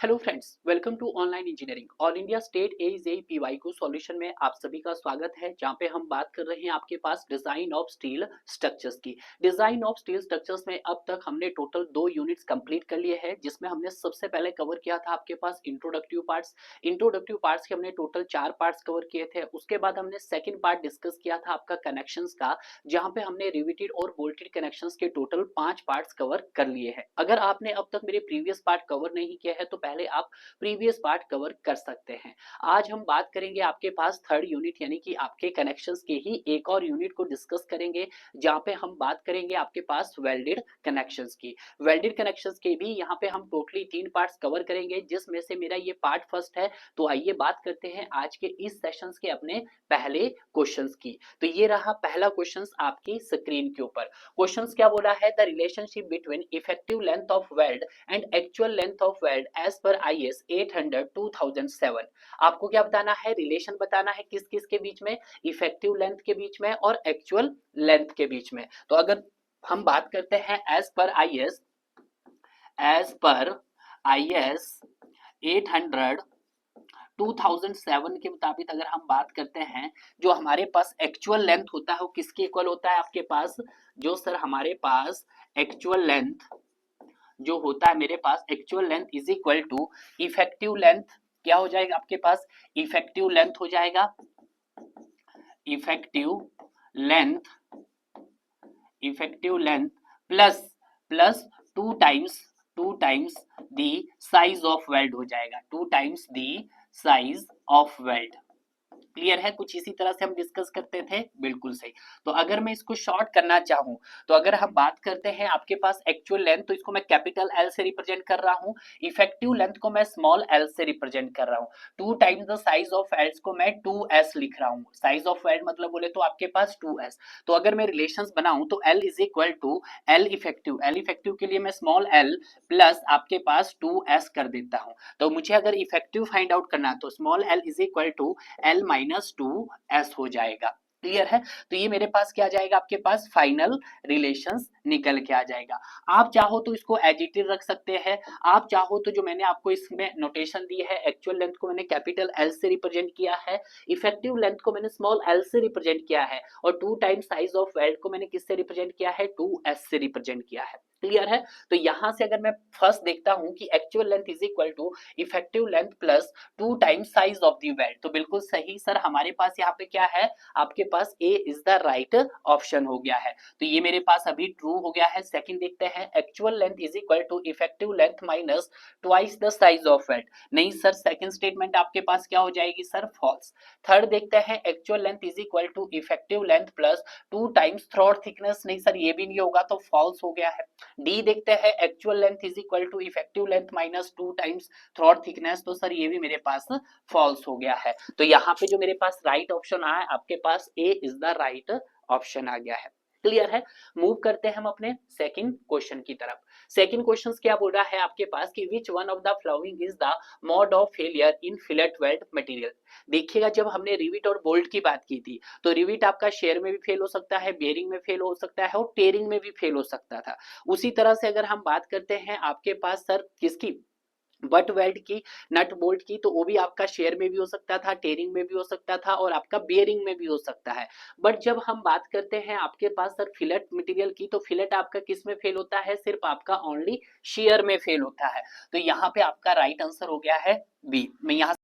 Hello friends, welcome to online engineering. All India state AJEE को solution में आप सभी का स्वागत है, जहां पे हम बात कर रहे हैं आपके पास डिजाइन ऑफ स्टील स्ट्रक्चर्स की। डिजाइन ऑफ स्टील स्ट्रक्चर्स में अब तक हमने टोटल 2 यूनिट्स कंप्लीट कर लिए हैं, जिसमें हमने सबसे पहले कवर किया था आपके पास इंट्रोडक्टिव पार्ट्स। इंट्रोडक्टिव पार्ट्स के हमने टोटल 4 पार्ट्स कवर किए थे। उसके बाद हमने सेकंड पार्ट डिस्कस किया था आपका कनेक्शंस का, जहां पे हमने रिवेटेड और बोल्टेड कनेक्शंस के टोटल 5 पार्ट्स कवर कर लिए हैं। अगर आपने अब तक मेरे प्रीवियस पार्ट कवर नहीं किया है तो पहले आप प्रीवियस पार्ट कवर कर सकते हैं। आज हम बात करेंगे आपके पास थर्ड यूनिट यानी कि आपके कनेक्शंस के ही एक और यूनिट को डिस्कस करेंगे, जहां पे हम बात करेंगे आपके पास वेल्डेड कनेक्शंस की। वेल्डेड कनेक्शंस के भी यहाँ पे हम टोटली 3 पार्ट्स कवर करेंगे, जिसमें से मेरा ये पार्ट फर्स्ट है। तो आइए बात करते हैं आज के इस सेशंस के अपने पहले क्वेश्चंस की। तो ये रहा पहला क्वेश्चंस आपकी स्क्रीन के ऊपर। क्वेश्चंस क्या बोला है? The relationship between effective length of weld and actual length of weld as पर IS 800 2007। आपको क्या बताना है? रिलेशन बताना है किस किस के बीच में, इफेक्टिव लेंथ के बीच में और एक्चुअल लेंथ के बीच में। तो अगर हम बात करते हैं एज पर IS 800 2007 के मुताबिक अगर हम बात करते हैं, जो हमारे पास एक्चुअल लेंथ होता है वो किसके इक्वल होता है आपके पास? जो सर हमारे पास एक्चुअल लेंथ जो होता है, मेरे पास actual length is equal to effective length. क्या हो जाएगा आपके पास? इफेक्टिव लेंथ हो जाएगा, effective length, effective length plus plus two times the size of weld हो जाएगा, two times the size of weld. Clear है? कुछ इसी तरह से हम डिस्कस करते थे। बिल्कुल सही। तो अगर मैं इसको शॉर्ट करना चाहूं, तो अगर हम बात करते हैं आपके पास एक्चुअल लेंथ, तो इसको मैं कैपिटल L से रिप्रेजेंट कर रहा हूं, इफेक्टिव लेंथ को मैं स्मॉल l से रिप्रेजेंट कर रहा हूं, to times the size of welds को मैं 2s लिख रहा हूं। साइज ऑफ वेल्ड मतलब बोले तो आपके पास 2s। तो अगर मैं रिलेशंस बनाऊं तो L is equal to L effective के लिए मैं स्मॉल l प्लस आपके पास 2s कर देता हूं। तो मुझे अगर इफेक्टिव फाइंड आउट करना तो small l is equal to L minus 2s हो जाएगा। क्लियर है? तो ये मेरे पास क्या आ जाएगा? आपके पास फाइनल रिलेशंस निकल के आ जाएगा। आप चाहो तो इसको एडिटिव रख सकते हैं, आप चाहो तो जो मैंने आपको इसमें नोटेशन दी है, एक्चुअल लेंथ को मैंने कैपिटल L से रिप्रेजेंट किया है, इफेक्टिव लेंथ को मैंने स्मॉल l से रिप्रेजेंट किया है, और 2 टाइम्स साइज ऑफ वेल्ड को मैंने किससे रिप्रेजेंट किया है? 2s से रिप्रेजेंट किया है। क्लियर है? तो यहां से अगर मैं फर्स्ट देखता हूं कि actual length is equal to effective length plus 2 times size of the weld, तो बिल्कुल सही सर, हमारे पास यहाँ पे क्या है? आपके पास ए इज द राइट ऑप्शन हो गया है। तो ये मेरे पास अभी ट्रू हो गया है। सेकंड देखते हैं, actual length is equal to effective length minus twice the size of weld. नहीं सर, सेकंड स्टेटमेंट आपके पास क्या हो जाएगी सर? फॉल्स। थर्ड देखते हैं, actual length is equal to effective length plus 2 times throat thickness. नहीं सर, ये भी नहीं होगा, तो फॉल्स हो गया है। डी देखते हैं, actual length is equal to effective length minus 2 times throat thickness. तो सर ये भी मेरे पास फॉल्स हो गया है। तो यहाँ पे जो मेरे पास राइट ऑप्शन आया, आपके पास ए इज द राइट ऑप्शन आ गया है। क्लियर है? मूव करते हैं हम अपने सेकंड क्वेश्चन की तरफ। सेकंड क्वेश्चन क्या बोल रहा है आपके पास कि which one of the following is the mode of failure in fillet weld material. देखिएगा, जब हमने रिविट और बोल्ट की बात की थी, तो रिविट आपका शेयर में भी फेल हो सकता है, बेयरिंग में फेल हो सकता है और टेयरिंग में भी फेल हो सकता था। उसी तरह से अगर हम बात करते हैं आपके पास सर किसकी, बट वेल्ड की, नट बोल्ट की, तो वो भी आपका शेयर में भी हो सकता था, टेयरिंग में भी हो सकता था और आपका बेयरिंग में भी हो सकता है। बट जब हम बात करते हैं आपके पास सर फिलेट मटेरियल की, तो फिलेट आपका किस में फेल होता है? सिर्फ आपका ओनली शेयर में फेल होता है। तो यहाँ पे आपका राइट आंसर हो गया है बी। मैं यहाँ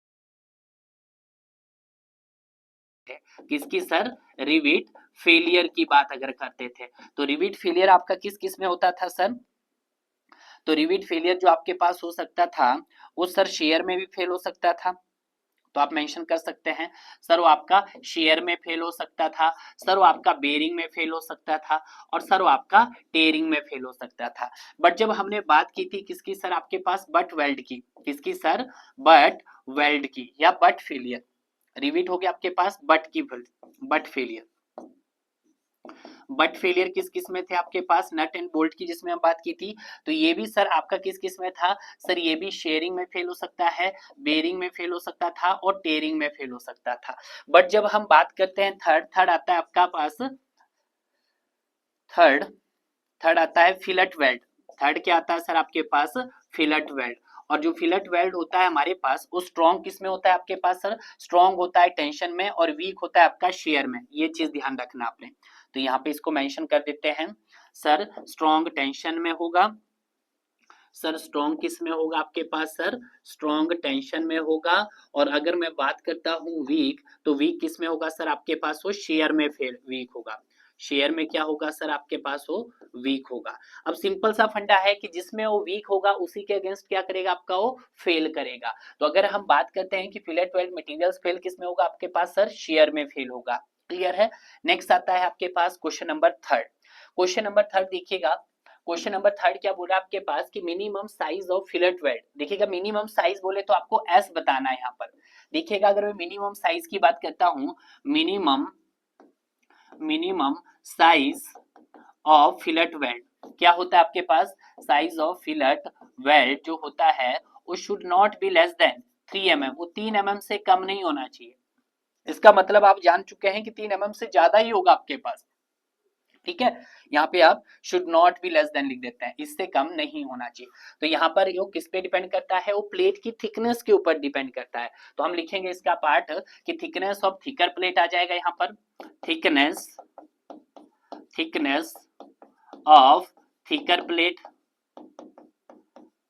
किसकी सर? रिविट फेलियर की बात अगर करते थे, तो रिविट फेलियर आपका किस किस में होता था सर? तो रिविट फेलियर जो आपके पास हो सकता था, वो सर शेयर में भी फेल हो सकता था। तो आप मेंशन कर सकते हैं सर, वो आपका शेयर में फेल हो सकता था, सर वो आपका बेयरिंग में फेल हो सकता था, और सर वो आपका टेयरिंग में फेल हो सकता था। बट जब हमने बात की थी किसकी सर? आपके पास बट वेल्ड की। किसकी सर? बट वेल्ड की या बट फेलियर। रिवीट हो गया आपके पास बट की, बट फेलियर। बट फेलियर किस किस में थे आपके पास? नट एंड बोल्ट की, जिसमें हम बात की थी। तो ये भी सर आपका किस किस में था? सर ये भी शेयरिंग में फेल हो सकता है, बेयरिंग में फेल हो सकता था और टेयरिंग में फेल हो सकता था। बट जब हम बात करते हैं थर्ड आता है आपका पास, थर्ड आता है फिलट वेल्ड। थर्ड क्या आता है सर आपके पास? फिलट वेल्ड। और जो फिलेट वेल्ड होता है हमारे पास वो स्ट्रॉन्ग किस में होता है आपके पास सर, स्ट्रॉन्ग होता है टेंशन में और वीक होता है आपका शेयर में, ये चीज ध्यान रखना आपने। तो यहाँ पे इसको मेंशन कर देते हैं सर, स्ट्रॉन्ग टेंशन में होगा सर, स्ट्रॉन्ग किस में होगा आपके पास सर, स्ट्रॉन्ग टेंशन में होगा। और अगर मैं बात करता हूँ वीक, तो वीक किस में होगा सर आपके पास, वो शेयर में फेल वीक होगा, शेयर में क्या होगा सर आपके पास वो वीक होगा। अब सिंपल सा फंडा है कि जिसमें वो वीक होगा उसी के अगेंस्ट क्या करेगा आपका, वो फेल करेगा। तो अगर हम बात करते हैं कि फिलेट वेल्ड मटेरियल्स फेल किस में होगा आपके पास सर, शेयर में फेल होगा। क्लियर है। नेक्स्ट आता है आपके पास question number third. Question number third देखिएगा, क्वेश्चन नंबर थर्ड क्या बोल रहा है आपके पास कि minimum size of fillet weld. देखिएगा मिनिमम साइज बोले तो आपको एस बताना है यहाँ पर। देखिएगा अगर मैं मिनिमम साइज की बात करता हूं, minimum minimum size of fillet weld क्या होता है आपके पास, साइज ऑफ फिलेट वेल्ड जो होता है वो should not be less than 3 mm, वो 3 mm से कम नहीं होना चाहिए। इसका मतलब आप जान चुके हैं कि 3 mm से ज्यादा ही होगा आपके पास। ठीक है, यहाँ पे आप should not be less then लिख देते हैं, इससे कम नहीं होना चाहिए। तो यहाँ पर वो किस पे डिपेंड करता है, वो प्लेट की थिकनेस के ऊपर डिपेंड करता है। तो हम लिखेंगे इसका पार्ट कि थिकनेस ऑफ थिकर प्लेट आ जाएगा यहाँ पर, thickness thickness of thicker plate,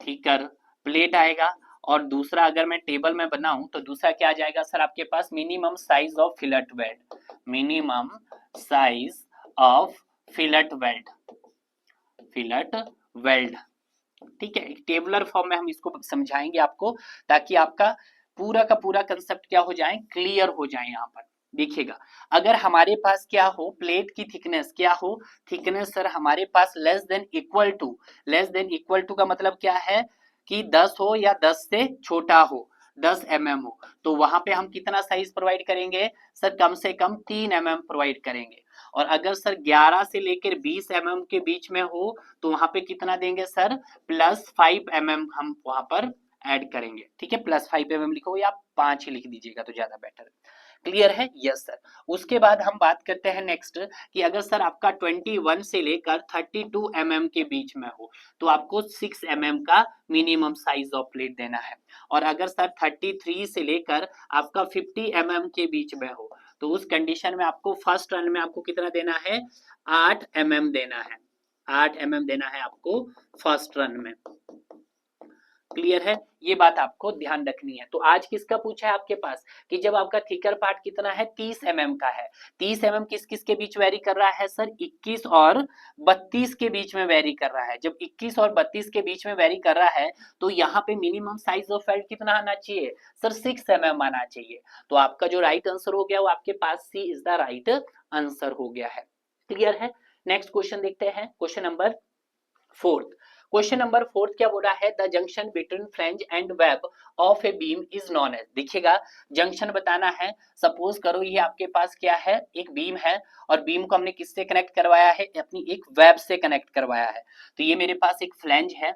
thicker plate आएगा। और दूसरा अगर मैं टेबल में बनाऊं तो दूसरा क्या आ जाएगा सर आपके पास, minimum size of fillet weld, minimum size of fillet weld, fillet weld. ठीक है, एक टेबुलर फॉर्म में हम इसको समझाएंगे आपको, ताकि आपका पूरा का पूरा कंसेप्ट क्या हो जाए, क्लियर हो जाए। यहाँ पर देखिएगा अगर हमारे पास क्या हो, प्लेट की थिकनेस क्या हो, थिकनेस सर हमारे पास less than equal to, less than equal to का मतलब क्या है कि 10 हो या 10 से छोटा हो, 10 mm हो, तो वहां पे हम कितना साइज प्रोवाइड करेंगे सर, कम से कम 3 mm प्रोवाइड करेंगे। और अगर सर 11 से लेकर 20 mm के बीच में हो तो वहां पे कितना देंगे सर, +5 mm हम वहां पर ऐड करेंगे। ठीक है, +5 mm लिखो या 5 ही लिख दीजिएगा तो ज्यादा बेटर है। क्लियर है, यस सर। उसके बाद हम बात करते हैं नेक्स्ट कि अगर सर आपका 21 से लेकर 32 mm के बीच में हो तो आपको 6 mm का मिनिमम साइज ऑफ प्लेट देना है। और अगर सर 33 से लेकर आपका 50 mm के बीच में हो तो उस कंडीशन में आपको फर्स्ट रन में आपको कितना देना है, 8 mm देना है, 8 mm देना है आपको फर्स्ट रन में। क्लियर है, ये बात आपको ध्यान रखनी है। तो आज किसका पूछा है आपके पास कि जब आपका थिकर पार्ट कितना है, 30 mm का है, 30 mm किस किस के बीच वेरी कर रहा है सर, 21 और 32 के बीच में वेरी कर रहा है। जब 21 और 32 के बीच में वेरी कर रहा है तो यहाँ पे मिनिमम साइज ऑफ वेल्ड कितना आना चाहिए सर, 6 mm आना चाहिए। तो आपका जो राइट आंसर हो गया वो आपके पास C is the right answer हो गया है। क्लियर है। नेक्स्ट क्वेश्चन देखते हैं, question number fourth. Question number fourth क्या बोल रहा है, the junction between flange and web of a beam is known as. देखिएगा जंक्शन बताना है, सपोज करो ये आपके पास क्या है, एक बीम है और बीम को हमने किससे कनेक्ट करवाया है, अपनी एक वेब से कनेक्ट करवाया है। तो ये मेरे पास एक फ्लैंज है,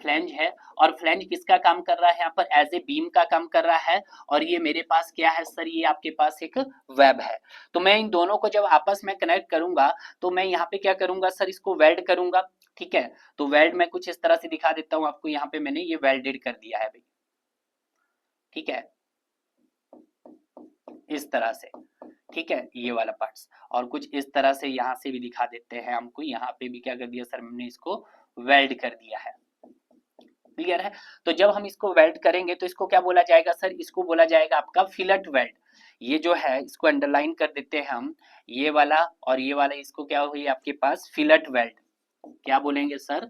फ्लैंज है और फ्लैंज किसका काम कर रहा है यहाँ पर, एज ए बीम का काम कर रहा है। और ये मेरे पास क्या है सर, ये आपके पास एक वेब है। तो मैं इन दोनों को जब आपस में कनेक्ट करूंगा तो मैं यहाँ पे क्या करूंगा सर, इसको वेल्ड करूंगा। ठीक है, तो वेल्ड मैं कुछ इस तरह से दिखा देता हूं आपको, यहाँ पे मैंने ये वेल्डेड कर दिया है भाई। ठीक है, इस तरह से। ठीक है, ये वाला पार्ट्स और कुछ इस तरह से यहाँ से भी दिखा देते हैं हमको, यहाँ पे भी क्या कर दिया सर, हमने इसको वेल्ड कर दिया है। क्लियर है। तो जब हम इसको वेल्ड करेंगे तो इसको क्या बोला जाएगा सर, इसको बोला जाएगा आपका फिलेट वेल्ड। ये जो है इसको अंडरलाइन कर देते हैं हम, ये वाला और ये वाला, इसको क्या हुई आपके पास, फिलेट वेल्ड। क्या बोलेंगे सर,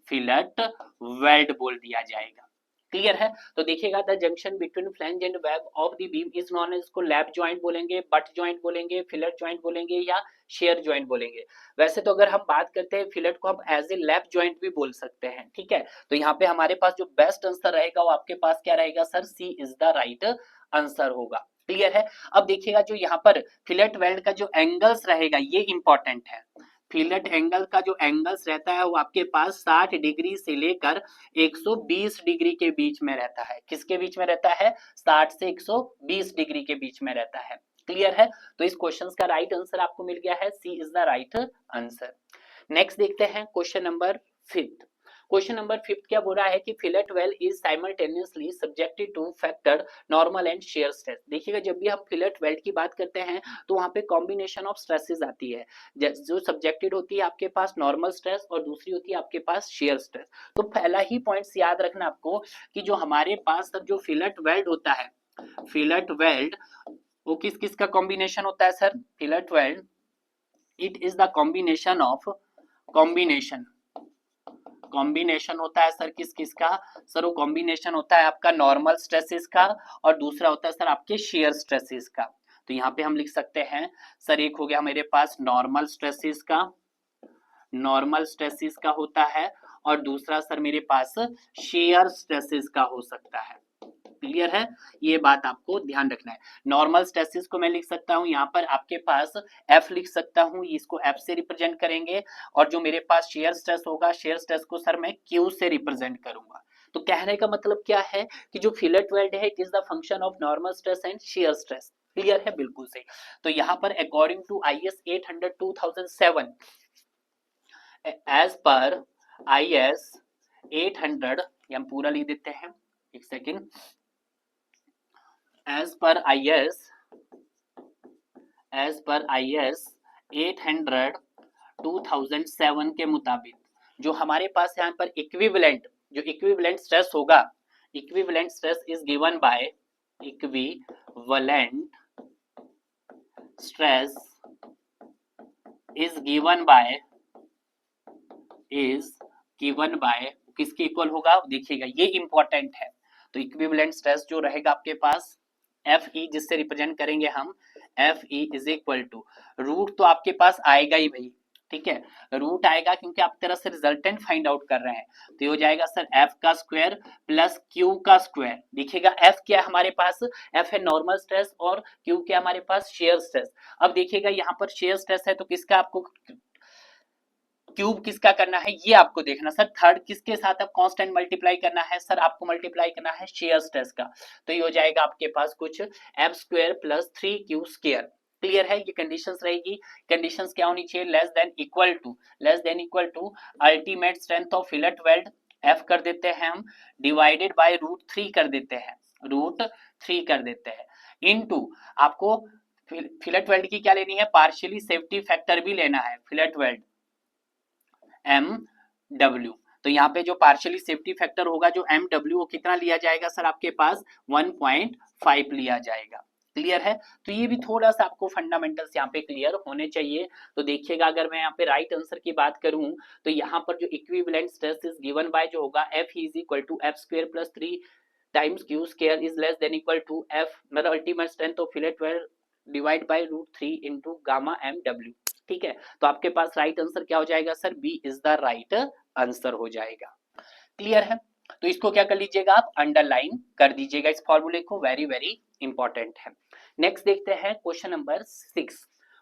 फिलेट वेल्ड बोल दिया जाएगा। क्लियर है। तो देखिएगा the junction between flange and web of the beam is known as, इसको लैप जॉइंट बोलेंगे, बट जॉइंट बोलेंगे, फिलेट जॉइंट बोलेंगे या शेयर जॉइंट बोलेंगे। वैसे तो अगर हम बात करते हैं फिलेट को हम एज ए लैप जॉइंट भी बोल सकते हैं। ठीक है, तो यहाँ पे हमारे पास जो बेस्ट आंसर रहेगा वो आपके पास क्या रहेगा sir, C is the right answer होगा। क्लियर है। अब देखिएगा जो यहाँ पर फिलेट वेल्ड का जो एंगल्स रहेगा ये इंपॉर्टेंट है। फिलेट एंगल का जो एंगल्स रहता है वो आपके पास 60 डिग्री से लेकर 120 डिग्री के बीच में रहता है। किसके बीच में रहता है, 60 से 120 डिग्री के बीच में रहता है। क्लियर है। तो इस क्वेश्चन का राइट आंसर आपको मिल गया है, C is the right answer. Next देखते हैं question number fifth. Question number 5 क्या बोल रहा है कि fillet weld is simultaneously subjected to factor normal and shear stress. देखिएगा जब भी हम फिलेट वेल्ड की बात करते हैं तो वहां पे कॉम्बिनेशन ऑफ स्ट्रेसेस आती है, जो सब्जेक्टेड होती है आपके पास नॉर्मल स्ट्रेस और दूसरी होती है आपके पास शेयर स्ट्रेस। तो पहला ही पॉइंट्स याद रखना आपको कि जो हमारे पास जो फिलेट वेल्ड होता है, फिलेट वेल्ड वो किस किस का कॉम्बिनेशन होता है sir? Fillet weld it is the combination of combination होता है सर किस किस का? सर वो कॉम्बिनेशन होता है आपका नॉर्मल स्ट्रेसेस का और दूसरा होता है सर आपके शेयर स्ट्रेसेस का। तो यहाँ पे हम लिख सकते हैं सर, एक हो गया मेरे पास नॉर्मल स्ट्रेसेस का होता है और दूसरा सर मेरे पास शेयर स्ट्रेसेस का हो सकता है। क्लियर है? ये बात आपको ध्यान रखना है। नॉर्मल स्ट्रेसेस को मैं लिख सकता हूं यहाँ पर आपके पास F लिख सकता हूं, इसको F से रिप्रेजेंट करेंगे और जो मेरे पास शेयर स्ट्रेस होगा, शेयर स्ट्रेस को सर मैं Q से रिप्रेजेंट करूंगा। तो कहने का मतलब क्या है कि जो फिलेट वेल्ड है it is the function of normal stress and shear stress. Clear है? बिल्कुल सही। तो यहाँ पर अकॉर्डिंग टू IS 800 2007, एज पर IS 800, हम पूरा लिख देते हैं, एक सेकेंड, as per IS 800 2007 के मुताबिक जो हमारे पास यहाँ पर इक्विवेलेंट स्ट्रेस होगा, equivalent stress is given bye किसके इक्वल होगा? देखिएगा ये इंपॉर्टेंट है। तो इक्विवेलेंट स्ट्रेस जो रहेगा आपके पास FE, जिससे रिप्रेजेंट करेंगे हम FE is equal to root, तो आपके पास आएगा ही भाई, ठीक है, रूट आएगा क्योंकि आप तरह से रिजल्टेंट फाइंड आउट कर रहे हैं। तो ये हो जाएगा सर F का स्क्वायर प्लस Q का स्क्वायर। देखिएगा F क्या है हमारे पास? F है नॉर्मल स्ट्रेस और Q क्या हमारे पास? Shear stress. अब देखिएगा यहाँ पर शेयर स्ट्रेस है तो किसका आपको क्यूब किसका करना है ये आपको देखना। सर थर्ड किसके साथ अब कांस्टेंट मल्टीप्लाई करना है? सर आपको मल्टीप्लाई करना है शेयर स्ट्रेस का। तो ये हो जाएगा आपके पास कुछ F square plus 3Q square. Clear है? ये कंडीशंस रहेगी। कंडीशंस क्या होनी चाहिए? Less than equal to ultimate strength of fillet weld F कर देते हैं हम, डिवाइडेड बाय √3 कर देते हैं, √3 कर देते हैं, इनटू आपको फिलेट वेल्ड की क्या लेनी है? पार्शियली सेफ्टी फैक्टर भी लेना है, फिलेट वेल्ड MW। तो यहाँ पे जो पार्शियली सेफ्टी फैक्टर होगा जो MW, वो कितना लिया जाएगा सर? आपके पास 1.5 लिया जाएगा। क्लियर है? तो ये भी थोड़ा सा आपको फंडामेंटल्स यहाँ पे क्लियर होने चाहिए। तो देखिएगा अगर मैं यहाँ पे राइट आंसर की बात करूं तो यहाँ पर जो equivalent stress is given by जो होगा F is equal to F square plus 3 times Q square is less than equal to F, मतलब ultimate strength of fillet weld divide by √3 into gamma MW। ठीक है, तो आपके पास right answer क्या हो जाएगा sir? B is the right answer हो जाएगा। क्लियर है? तो इसको क्या कर लीजिएगा आप? अंडरलाइन कर दीजिएगा इस फॉर्मूले को, वेरी वेरी इंपॉर्टेंट है। नेक्स्ट देखते हैं क्वेश्चन नंबर 6।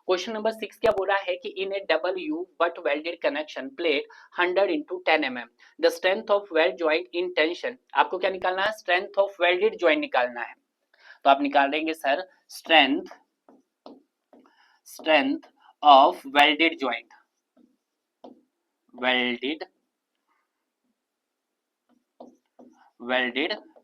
क्वेश्चन नंबर 6 क्या बोल रहा है कि in a double U butt welded connection plate 100 into 10 mm the strength of weld joint in tension. आपको क्या निकालना है? स्ट्रेंथ ऑफ वेल्डेड ज्वाइंट निकालना है। तो आप निकालेंगे sir strength of welded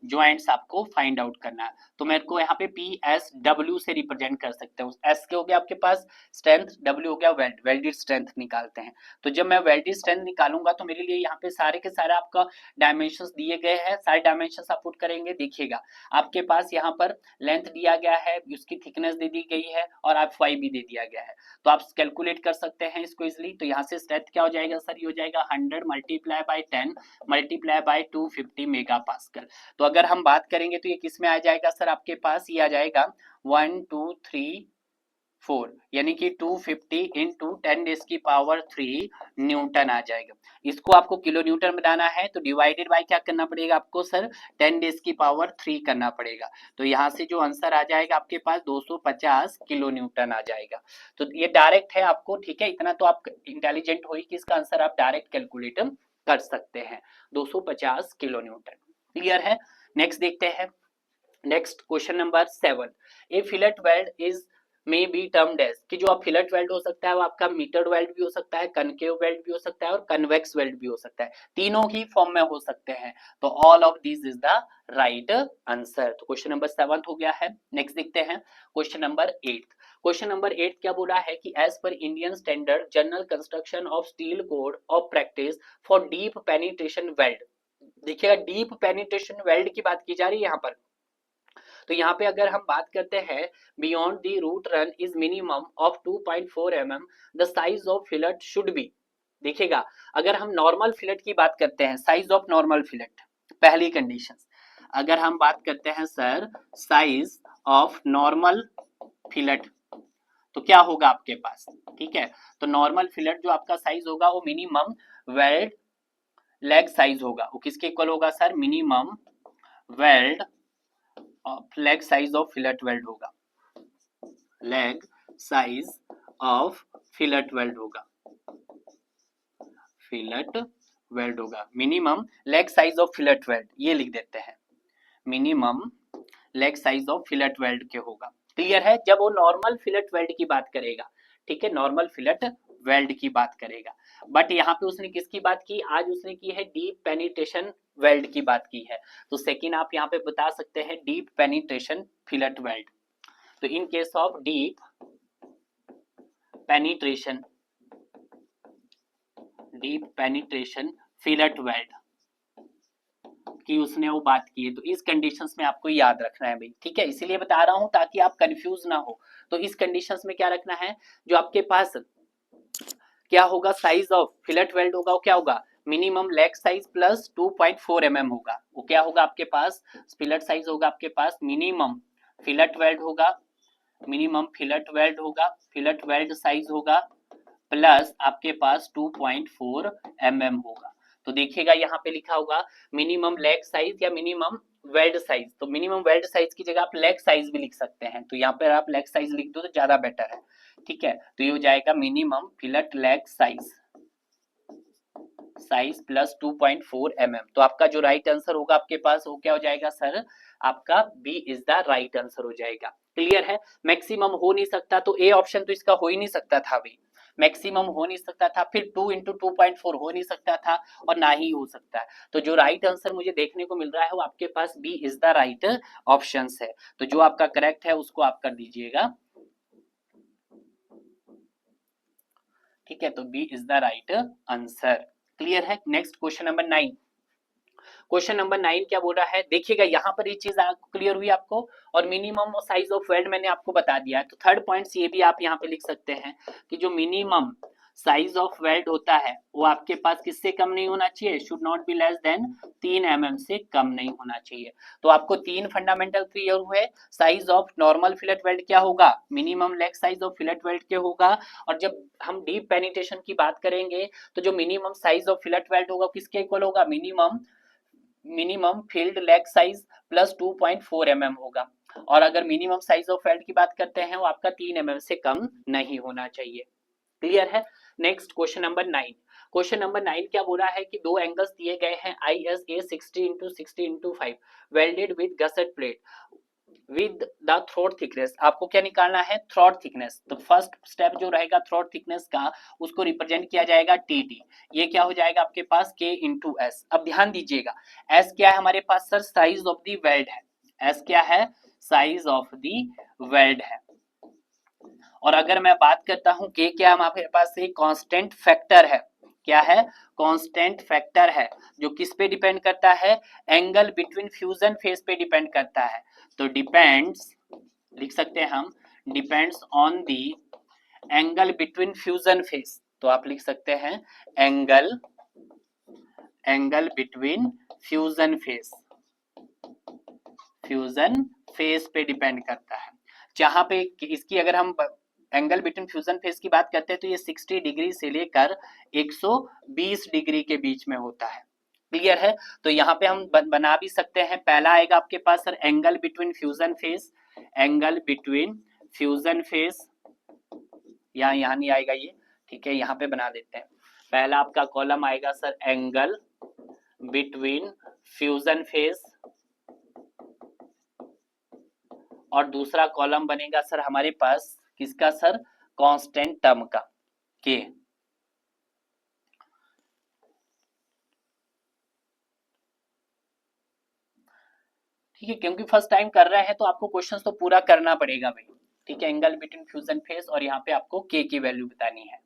joints आपको फाइंड आउट करना है। तो मेरे को यहाँ पे PSW से रिप्रेजेंट कर सकते हो। S के हो गया आपके पास स्ट्रेंथ, W हो गया वेल्डेड स्ट्रेंथ निकालते हैं। तो जब मैं वेल्डेड स्ट्रेंथ निकालूंगा तो मेरे लिए यहाँ पे सारे के सारे आपका डायमेंशंस दिए गए हैं, सारे डायमेंशंस आप पुट करेंगे। देखिएगा आपके पास यहाँ पर लेंथ दिया गया है, उसकी थिकनेस दे दी गई है और आप Φ भी दे दिया गया है। तो आप कैलकुलेट कर सकते हैं इसको इजिली। तो यहाँ से स्ट्रेंथ क्या हो जाएगा सर? ये हो जाएगा 100 multiply by 10 multiply by 250 mega pascal. तो अगर हम बात करेंगे तो ये किस में आ जाएगा सर? आपके पास ये आ जाएगा 1 2 3 4, यानी कि 250 इंटू 10⁻³ न्यूटन आ जाएगा। इसको आपको किलो न्यूटन बनाना है तो डिवाइडेड बाय क्या करना पड़ेगा आपको सर? 10⁻³ करना पड़ेगा। तो यहाँ से जो आंसर आ जाएगा आपके पास 250 किलो न्यूटन आ जाएगा। तो ये डायरेक्ट है आपको, ठीक है, इतना तो आप इंटेलिजेंट हो कि इसका आंसर आप डायरेक्ट कैलकुलेट कर सकते हैं, 250 किलो न्यूटन। क्लियर है? नेक्स्ट देखते हैं। Next question number 7। A fillet weld is may be termed as, कि जो आप फिलेट वेल्ड हो सकता है वो आपका मीटर्ड वेल्ड भी हो सकता है, कनकेव वेल्ड भी हो सकता है और कन्वेक्स वेल्ड भी हो सकता है, तीनों ही फॉर्म में हो सकते हैं। तो all of this is the right answer. तो क्वेश्चन नंबर 7 हो गया है। नेक्स्ट देखते हैं क्वेश्चन नंबर 8। क्वेश्चन नंबर 8 क्या बोला है कि as per Indian standard general construction of steel code of practice for deep penetration weld. देखिएगा डीप पेनिट्रेशन वेल्ड की बात की जा रही है यहाँ पर। तो यहाँ पे अगर हम बात करते हैं beyond the root run is minimum of 2.4 mm, the size of fillet should be. देखिएगा अगर हम नॉर्मल फिलेट की बात करते हैं, साइज ऑफ नॉर्मल फिलेट, पहली कंडीशन, अगर हम बात करते हैं sir size of normal fillet, तो क्या होगा आपके पास, ठीक है। तो नॉर्मल फिलेट जो आपका साइज होगा वो मिनिमम वेल्ड लेग साइज होगा, वो किसके इक्वल होगा sir, minimum weld leg size of fillet weld होगा, leg size of fillet weld होगा, फिलेट वेल्ड होगा, minimum leg size of fillet weld, ये लिख देते हैं, minimum leg size of fillet weld के होगा। क्लियर है, जब वो नॉर्मल फिलेट वेल्ड की बात करेगा, ठीक है, नॉर्मल फिलेट वेल्ड की बात करेगा। बट यहाँ पे उसने किसकी बात की, आज उसने की है डीप पेनिट्रेशन वेल्ड की बात की है। तो सेकंड आप यहाँ पे बता सकते हैं डीप पेनिट्रेशन फिलेट वेल्ड। तो in case of deep penetration, deep penetration fillet weld की उसने वो बात की है, तो इस कंडीशंस में आपको याद रखना है भाई, ठीक है, इसीलिए बता रहा हूं ताकि आप कंफ्यूज ना हो। तो इस कंडीशंस में क्या रखना है, जो आपके पास क्या होगा साइज ऑफ फिलेट वेल्ड होगा वो क्या होगा, minimum leg size plus 2.4 mm होगा, वो क्या होगा आपके पास, फिलेट साइज होगा आपके पास मिनिमम फिलेट वेल्ड होगा, मिनिमम फिलेट वेल्ड होगा, फिलेट वेल्ड साइज होगा प्लस आपके पास 2.4 mm होगा। तो देखिएगा यहाँ पे लिखा होगा मिनिमम लेग साइज या मिनिमम वेल्ड साइज, तो मिनिमम वेल्ड साइज की जगह आप लेग साइज भी लिख सकते हैं, तो यहाँ पर आप लेग साइज लिख दो तो ज्यादा बेटर है, ठीक है। तो ये हो जाएगा minimum fillet leg size, size plus 2.4 mm। तो आपका जो राइट आंसर होगा आपके पास वो क्या हो जाएगा सर, आपका B is the right answer हो जाएगा। क्लियर है, मैक्सिमम हो नहीं सकता, तो ए ऑप्शन तो इसका हो ही नहीं सकता था भाई, मैक्सिमम हो नहीं सकता था, फिर 2 इंटू 2.4 हो नहीं सकता था और ना ही हो सकता है। तो जो राइट आंसर मुझे देखने को मिल रहा है वो आपके पास B is the right option है। तो जो आपका करेक्ट है उसको आप कर दीजिएगा, ठीक है, तो B is the right answer. Clear है, next question number 9। Question number 9 क्या बोल रहा है, देखिएगा यहाँ पर ये चीज क्लियर हुई आपको, और मिनिमम साइज ऑफ वेल्ड मैंने आपको बता दिया है। तो थर्ड पॉइंट ये भी आप यहाँ पे लिख सकते हैं कि जो मिनिमम साइज ऑफ वेल्ड होता है वो आपके पास किससे कम नहीं होना चाहिए, should not be less than 3 mm से कम नहीं होना चाहिए। तो आपको तीन फंडामेंटल क्लियर हुए, size of normal fillet weld क्या होगा, minimum leg size of fillet weld के होगा, और जब हम डीप पेनिट्रेशन की बात करेंगे तो जो minimum size of fillet weld होगा किसके इक्वल होगा, minimum field leg size plus 2.4 mm होगा। और अगर मिनिमम साइज ऑफ वेल्ड की बात करते हैं वो आपका 3 mm से कम नहीं होना चाहिए। क्लियर है, next question number 9। Question number 9 क्या बोला है कि दो एंगल्स दिए गए हैं ISA 60x60x5 welded with gusset plate with the throat thickness. आपको क्या निकालना है, थ्रोट थिकनेस। तो फर्स्ट स्टेप जो रहेगा थ्रोट थिकनेस का, उसको रिप्रेजेंट किया जाएगा TT, ये क्या हो जाएगा आपके पास K इंटू S। अब ध्यान दीजिएगा S क्या है हमारे पास sir, size of the weld है, S क्या है, साइज ऑफ द वेल्ड है। और अगर मैं बात करता हूं K क्या हमारे पास एक कांस्टेंट फैक्टर है, क्या है, कांस्टेंट फैक्टर है, जो किस पे डिपेंड करता है, एंगल बिटवीन फ्यूजन फेज पे डिपेंड करता है। तो डिपेंड्स, लिख सकते हैं हम, depends on the angle between fusion phase. तो आप लिख सकते हैं angle, angle between fusion phase, fusion phase पे डिपेंड करता है। जहां पे इसकी अगर हम एंगल बिटवीन फ्यूजन फेज की बात करते हैं तो ये 60 डिग्री से लेकर 120 डिग्री के बीच में होता है। क्लियर है, तो यहाँ पे हम बना भी सकते हैं, पहला आएगा आपके पास sir angle between fusion faces, angle between fusion faces, यहाँ नहीं आएगा ये, ठीक है, यहाँ पे बना देते हैं। पहला आपका कॉलम आएगा sir angle between fusion phase, और दूसरा कॉलम बनेगा सर हमारे पास किसका सर, कांस्टेंट टर्म का, के। ठीक है, क्योंकि फर्स्ट टाइम कर रहे हैं तो आपको क्वेश्चन तो पूरा करना पड़ेगा भाई। ठीक है, एंगल बिटवीन फ्यूजन फेस और यहाँ पे आपको के की वैल्यू बतानी है।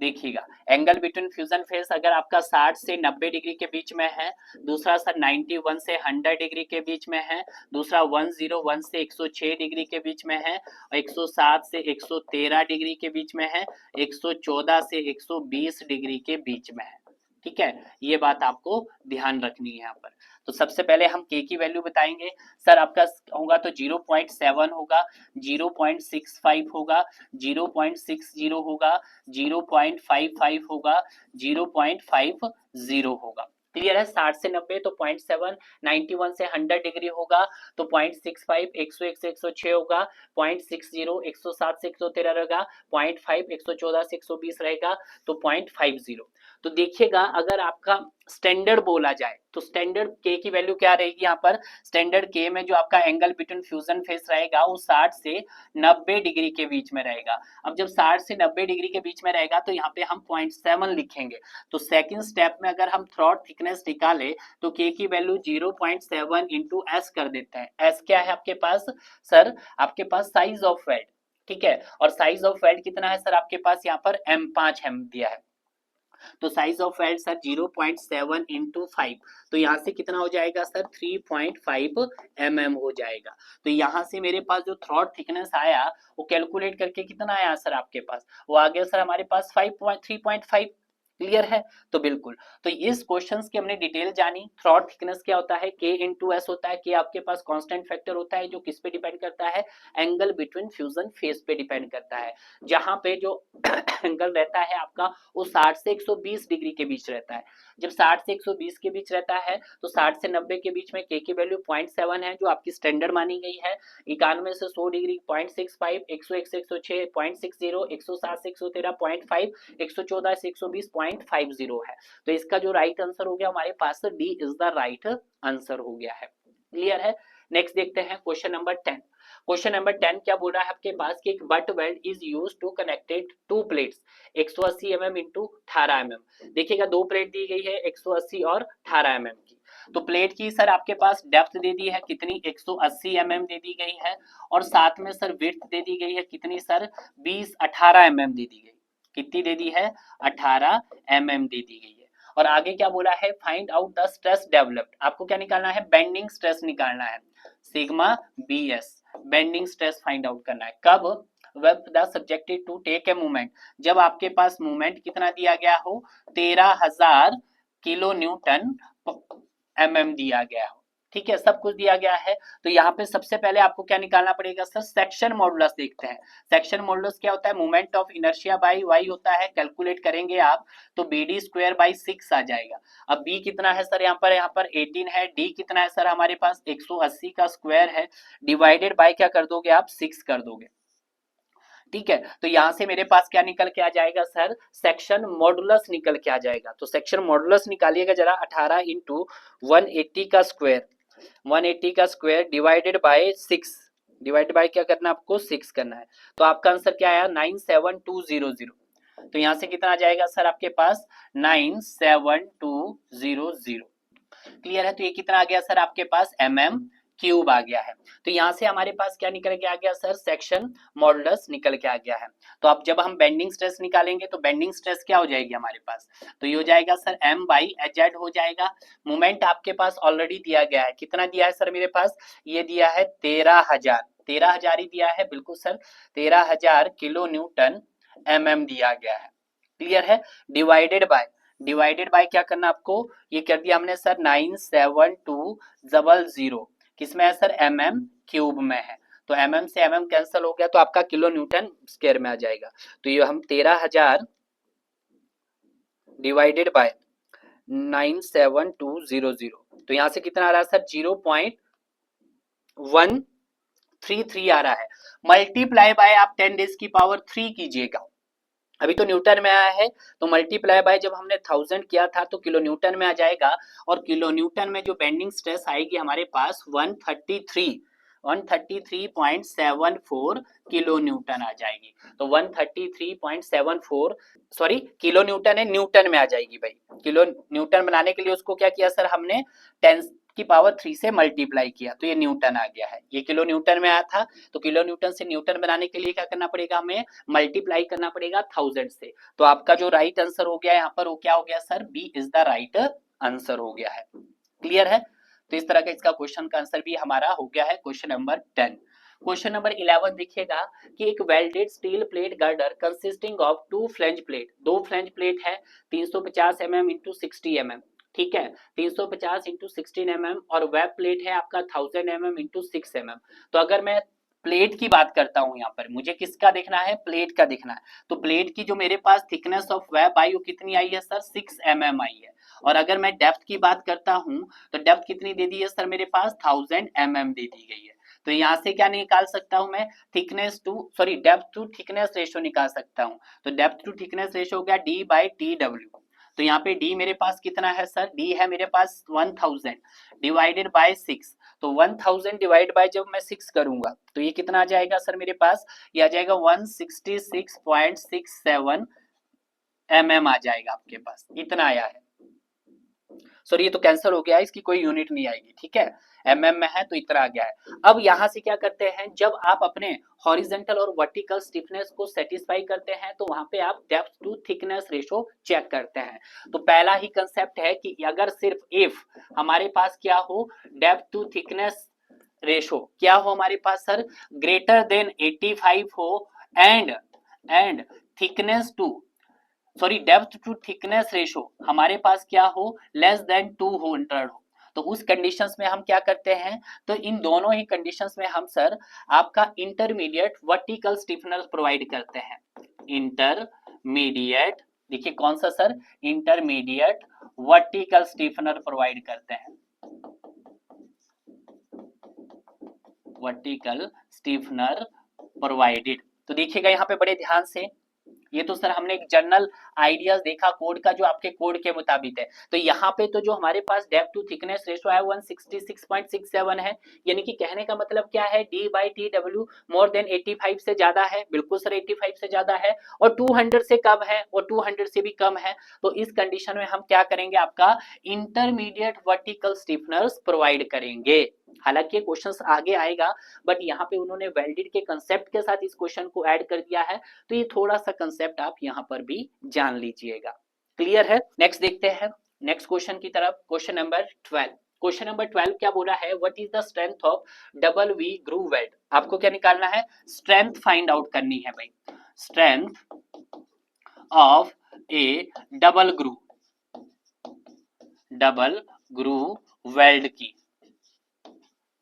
देखिएगा, एंगल बिटवीन फ्यूजन फेस अगर आपका 60 से 90 डिग्री के बीच में है, दूसरा सर 91 से 100 डिग्री के बीच में है, दूसरा 101 से 106 डिग्री के बीच में है, 107 से 113 डिग्री के बीच में है, 114 से 120 डिग्री के बीच में है। ठीक है, ये बात आपको ध्यान रखनी है यहाँ पर। तो सबसे पहले हम के की वैल्यू बताएंगे। सर आपका होगा तो 0.7 होगा, 0.65 होगा, 0.60 होगा, 0.55 होगा, 0.50 होगा। क्लियर है, 60 से 90 तो 0.7, 91 से 100 डिग्री होगा तो 0.65, 101 से 106 होगा, 0.60, 107 से 113 रहेगा, 0.5, 114 से 120 रहेगा, तो 0.50। तो देखिएगा, अगर आपका स्टैंडर्ड बोला जाए तो स्टैंडर्ड के की वैल्यू क्या रहेगी यहाँ पर, स्टैंडर्ड के में जो आपका एंगल बिटवीन फ्यूजन फेस रहेगा वो 60 से 90 डिग्री के बीच में रहेगा। अब जब 60 से 90 डिग्री के बीच में रहेगा तो यहाँ पे हम 0.7 लिखेंगे। तो सेकंड स्टेप में अगर हम थ्रॉट थिकनेस निकाले तो के की वैल्यू 0.7 इंटू एस कर देते हैं। एस क्या है आपके पास सर, आपके पास साइज ऑफ वेल्ड। ठीक है, और साइज ऑफ वेल्ड कितना है सर आपके पास यहाँ पर M5 M दिया है। तो size of weld sir 0.7 into 5, तो यहाँ से कितना हो जाएगा सर 3.5 mm हो जाएगा। तो यहाँ से मेरे पास जो थ्रॉट थिकनेस आया वो कैलकुलेट करके कितना आया सर आपके पास, वो आ गया सर हमारे पास 3.5। क्लियर है, तो बिल्कुल। तो इस क्वेश्चंस की हमने डिटेल जानी। थ्रॉट थिकनेस क्या होता है, के इंटू एस होता है। के आपके पास कांस्टेंट फैक्टर होता है जो किस पे डिपेंड करता है, एंगल बिटवीन फ्यूजन फेस पे डिपेंड करता है। जहां पे जो एंगल रहता है आपका वो 60 से 120 डिग्री के बीच रहता है। जब 60 से 120 के बीच रहता है तो 60 से 90 के बीच में के की वैल्यू 0.7 है जो आपकी स्टैंडर्ड मानी गई है। 91 से 100 डिग्री 0.65, 101 से 106 0.60, 107 से 113 0.5, 114 से 120 0.50 है। तो इसका जो राइट आंसर हो गया हमारे पास D is the right answer हो गया है। क्लियर है, नेक्स्ट देखते हैं क्वेश्चन नंबर 10। क्वेश्चन नंबर 10 क्या बोल रहा है आपके पास कि एक butt weld is used to connected to plates 180 mm into 18 mm। देखिएगा, दो प्लेट दी गई है 180 और 18 mm की। तो प्लेट की सर आपके पास डेप्थ दे दी है कितनी, 180 mm दे दी गई है, और साथ में सर विड्थ दे दी गई है कितनी सर 18 mm दे दी गई। कितनी दे दी है, 18 mm दे दी गई है। और आगे क्या बोला है, find out the stress developed. आपको क्या निकालना है, बेंडिंग स्ट्रेस निकालना है, sigma BS bending stress find out करना है। कब, web the subjected to take a movement, जब आपके पास मूवमेंट कितना दिया गया हो, 13,000 किलो न्यूटन mm दिया गया हो। ठीक है, सब कुछ दिया गया है। तो यहाँ पे सबसे पहले आपको क्या निकालना पड़ेगा सर, सेक्शन मॉडुलस देखते हैं। सेक्शन मॉडुलस क्या होता है, moment of inertia by y होता है, कैलकुलेट करेंगे आप तो BD स्क्वायर बाई 6 आ जाएगा। अब B कितना है सर, यहाँ पर 18 है। D कितना है सर हमारे पास 180 का स्क्वायर है, डिवाइडेड बाय क्या कर दोगे आप, 6 कर दोगे। ठीक है, तो यहां से मेरे पास क्या निकल के आ जाएगा सर, सेक्शन मॉडुलस निकल के आ जाएगा। तो सेक्शन मॉडुलस निकालिएगा जरा, 18 इंटू 180 का स्क्वायर, 180 का square divided by 6, divide by क्या करना है आपको, 6 करना है। तो आपका आंसर क्या आया, 97200। तो यहां से कितना आ जाएगा सर आपके पास, 97200। क्लियर है, तो ये कितना आ गया सर आपके पास, mm क्यूब आ गया है। तो यहां से हमारे पास क्या निकल के आ गया सर, सेक्शन मॉडुलस निकल के आ गया है। तो अब जब हम बेंडिंग स्ट्रेस निकालेंगे तो बेंडिंग स्ट्रेस क्या हो जाएगी हमारे पास, तो ये हो जाएगा सर M/Hz हो जाएगा। मोमेंट आपके पास ऑलरेडी दिया गया है, कितना दिया है सर मेरे पास, ये दिया है 13,000 ही दिया है, बिल्कुल सर 13,000 किलो न्यूटन mm दिया गया है। क्लियर है, डिवाइडेड बाय क्या करना आपको, ये कर दिया हमने सर 97200, किसमें है सर, mm क्यूब में है। तो mm से mm कैंसिल हो गया तो आपका किलो न्यूटन स्क्वायर में आ जाएगा। तो ये हम 13,000 डिवाइडेड बाय 97200, तो यहां से कितना आ रहा है सर, 0.133 आ रहा है। मल्टीप्लाई बाय आप 10 रेज़ की पावर 3 कीजिएगा, अभी तो न्यूटन में आया है, तो मल्टीप्लाई बाय जब हमने 1000 किया था तो किलो न्यूटन में आ जाएगा, और किलो न्यूटन में जो बेंडिंग स्ट्रेस आएगी हमारे पास 133 133.74 किलो न्यूटन आ जाएगी। तो 133.74 सॉरी किलो न्यूटन है, न्यूटन में आ जाएगी भाई। किलो न्यूटन बनाने के लिए उसको क्या किया सर, हमने 10 की पावर 3 से मल्टीप्लाई किया तो ये न्यूटन आ गया है। ये किलो न्यूटन में आया था, तो किलो न्यूटन से न्यूटन बनाने के लिए क्या करना पड़ेगा, हमें मल्टीप्लाई करना पड़ेगा 1000 से। तो आपका जो राइट आंसर हो गया यहाँ पर वो क्या हो गया sir, B is the right answer हो गया है। क्लियर है? तो इस तरह का इसका क्वेश्चन का आंसर भी हमारा हो गया है क्वेश्चन नंबर 10। क्वेश्चन नंबर 11 देखिएगा कि एक welded steel plate girder consisting of two flange plate, दो फ्लैंज प्लेट है 350 mm इंटू 60 mm, ठीक है, 350 इंटू 16 mm, और वेब प्लेट है आपका 1000 mm इंटू 6 mm। तो अगर मैं प्लेट की बात करता हूं, यहाँ पर मुझे किसका देखना है, प्लेट का देखना है। तो प्लेट की जो मेरे पास थिकनेस ऑफ वेब आई वो कितनी आई है सर, 6 mm आई है। और अगर मैं डेप्थ की बात करता हूं तो डेप्थ कितनी दे दी है सर, मेरे पास 1000 mm दे दी गई है। तो यहाँ से क्या निकाल सकता हूं मैं, thickness to sorry depth to thickness ratio निकाल सकता हूं। तो डेप्थ टू थिकनेस रेशियो हो गया डी बाई टी डब्ल्यू। तो यहाँ पे डी मेरे पास कितना है सर, डी है मेरे पास 1000 डिवाइडेड बाय 6। तो 1000 डिवाइड बाय जब मैं 6 करूंगा तो ये कितना आ जाएगा सर मेरे पास, ये आ जाएगा 166.67 mm आ जाएगा आपके पास, इतना आया है। सॉरी ये तो कैंसिल हो गया है, इसकी कोई यूनिट नहीं आएगी, ठीक है, mm में है तो इतना आ गया है। अब यहां से क्या करते हैं, जब आप अपने हॉरिजॉन्टल और वर्टिकल स्टिफनेस को सेटिस्फाई करते हैं तो वहां पे आप depth to thickness ratio check करते हैं। तो पहला ही कंसेप्ट है कि अगर सिर्फ इफ हमारे पास क्या हो, डेप्थ टू थिकनेस रेशो क्या हो हमारे पास सर, ग्रेटर देन 85 हो and thickness to sorry depth to thickness ratio हमारे पास क्या हो, लेस देन 200 हो। तो उस कंडीशंस में हम क्या करते हैं, तो इन दोनों ही कंडीशंस में हम सर आपका इंटरमीडिएट वर्टिकल स्टिफनर प्रोवाइड करते हैं। इंटरमीडिएट देखिए कौन सा sir, intermediate vertical stiffener provide करते हैं, वर्टिकल स्टिफनर प्रोवाइडेड। तो देखिएगा यहाँ पे बड़े ध्यान से, ये तो सर हमने एक जनरल आइडियाज देखा कोड का जो आपके कोड के मुताबिक है। तो यहाँ पे तो जो हमारे पास डेप्थ टू थिकनेस रेशो है 166.67 है, यानी कि कहने का मतलब क्या है, D by T W more than 85 से ज्यादा है, बिल्कुल सर 85 से ज्यादा है, और 200 से कम है और 200 से भी कम है। तो इस कंडीशन में हम क्या करेंगे, आपका इंटरमीडिएट वर्टिकल स्टिफनर्स प्रोवाइड करेंगे। हालांकि ये क्वेश्चंस आगे आएगा, बट यहाँ पे उन्होंने वेल्डेड के कंसेप्ट के साथ इस क्वेश्चन को ऐड कर दिया है, तो ये थोड़ा सा कंसेप्ट आप यहाँ पर भी जान लीजिएगा। क्लियर है? नेक्स्ट देखते हैं नेक्स्ट क्वेश्चन की तरफ, क्वेश्चन नंबर 12। क्वेश्चन नंबर 12 क्या बोला है, what is the strength of double V groove weld. आपको क्या निकालना है, स्ट्रेंथ फाइंड आउट करनी है भाई, strength of A double groove weld की,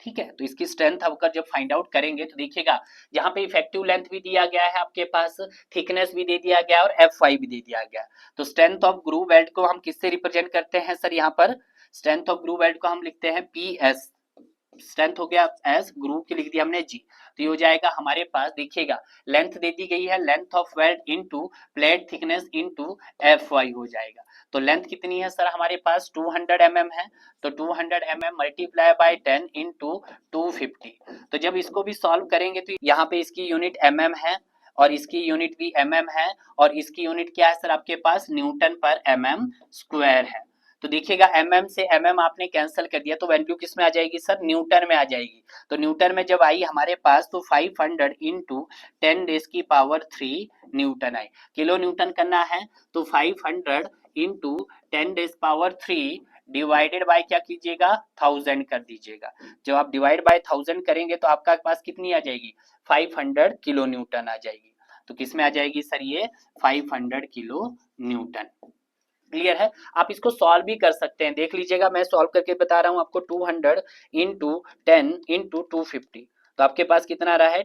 ठीक है। तो इसकी स्ट्रेंथ अगर जब फाइंड आउट करेंगे तो देखिएगा यहाँ पे इफेक्टिव लेंथ भी दिया गया है आपके पास, थिकनेस भी दे दिया गया और Fy भी दे दिया गया। तो स्ट्रेंथ ऑफ ग्रूव वेल्ड को हम किससे रिप्रेजेंट करते हैं सर, यहाँ पर स्ट्रेंथ ऑफ ग्रूव वेल्ड को हम लिखते हैं PS, स्ट्रेंथ हो गया एस, ग्रूव की लिख दिया हमने G। तो ये हो जाएगा हमारे पास, देखिएगा लेंथ दे दी गई है, length of weld into plate thickness into Fy हो जाएगा। तो लेंथ कितनी है सर हमारे पास 200 mm है, तो 200 mm मल्टीप्लाई बाय 10 इंटू 250। तो जब इसको भी सॉल्व करेंगे तो यहाँ पे इसकी यूनिट mm है और इसकी यूनिट भी mm है और इसकी यूनिट क्या है सर आपके पास, न्यूटन पर mm स्क्वायर है। तो देखिएगा mm से mm आपने कैंसिल कर दिया तो वैल्यू किस में आ जाएगी सर, न्यूटन में आ जाएगी। तो न्यूटन में जब आई हमारे पास तो 500 इंटू 10 रेज़ की पावर 3 न्यूटन आई। किलो न्यूटन करना है तो 500 into 10 rays power 3 divided by क्या कीजिएगा, 1000 कर दीजिएगा। जब आप डिवाइड बाय 1000 करेंगे तो आपका पास कितनी आ जाएगी, 500 किलो न्यूटन आ जाएगी। तो किस में आ जाएगी सर, ये 500 किलो न्यूटन। क्लियर है? आप इसको सॉल्व भी कर सकते हैं, देख लीजिएगा मैं सॉल्व करके बता रहा हूं आपको। 200 इंटू 10 इंटू 250, तो आपके पास कितना रहा है,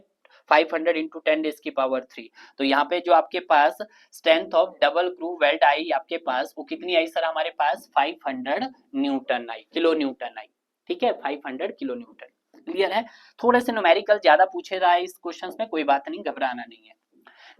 500 इंटू 10 रेज़ की पावर 3। तो यहाँ पे जो आपके पास strength of double groove weld आई आपके पास, वो कितनी आई सर हमारे पास, 500 न्यूटन आई, किलो न्यूटन आई, ठीक है, 500 किलो न्यूटन। क्लियर है? थोड़े से न्यूमेरिकल ज्यादा पूछे रहा है इस क्वेश्चन में, कोई बात नहीं, घबराना नहीं है।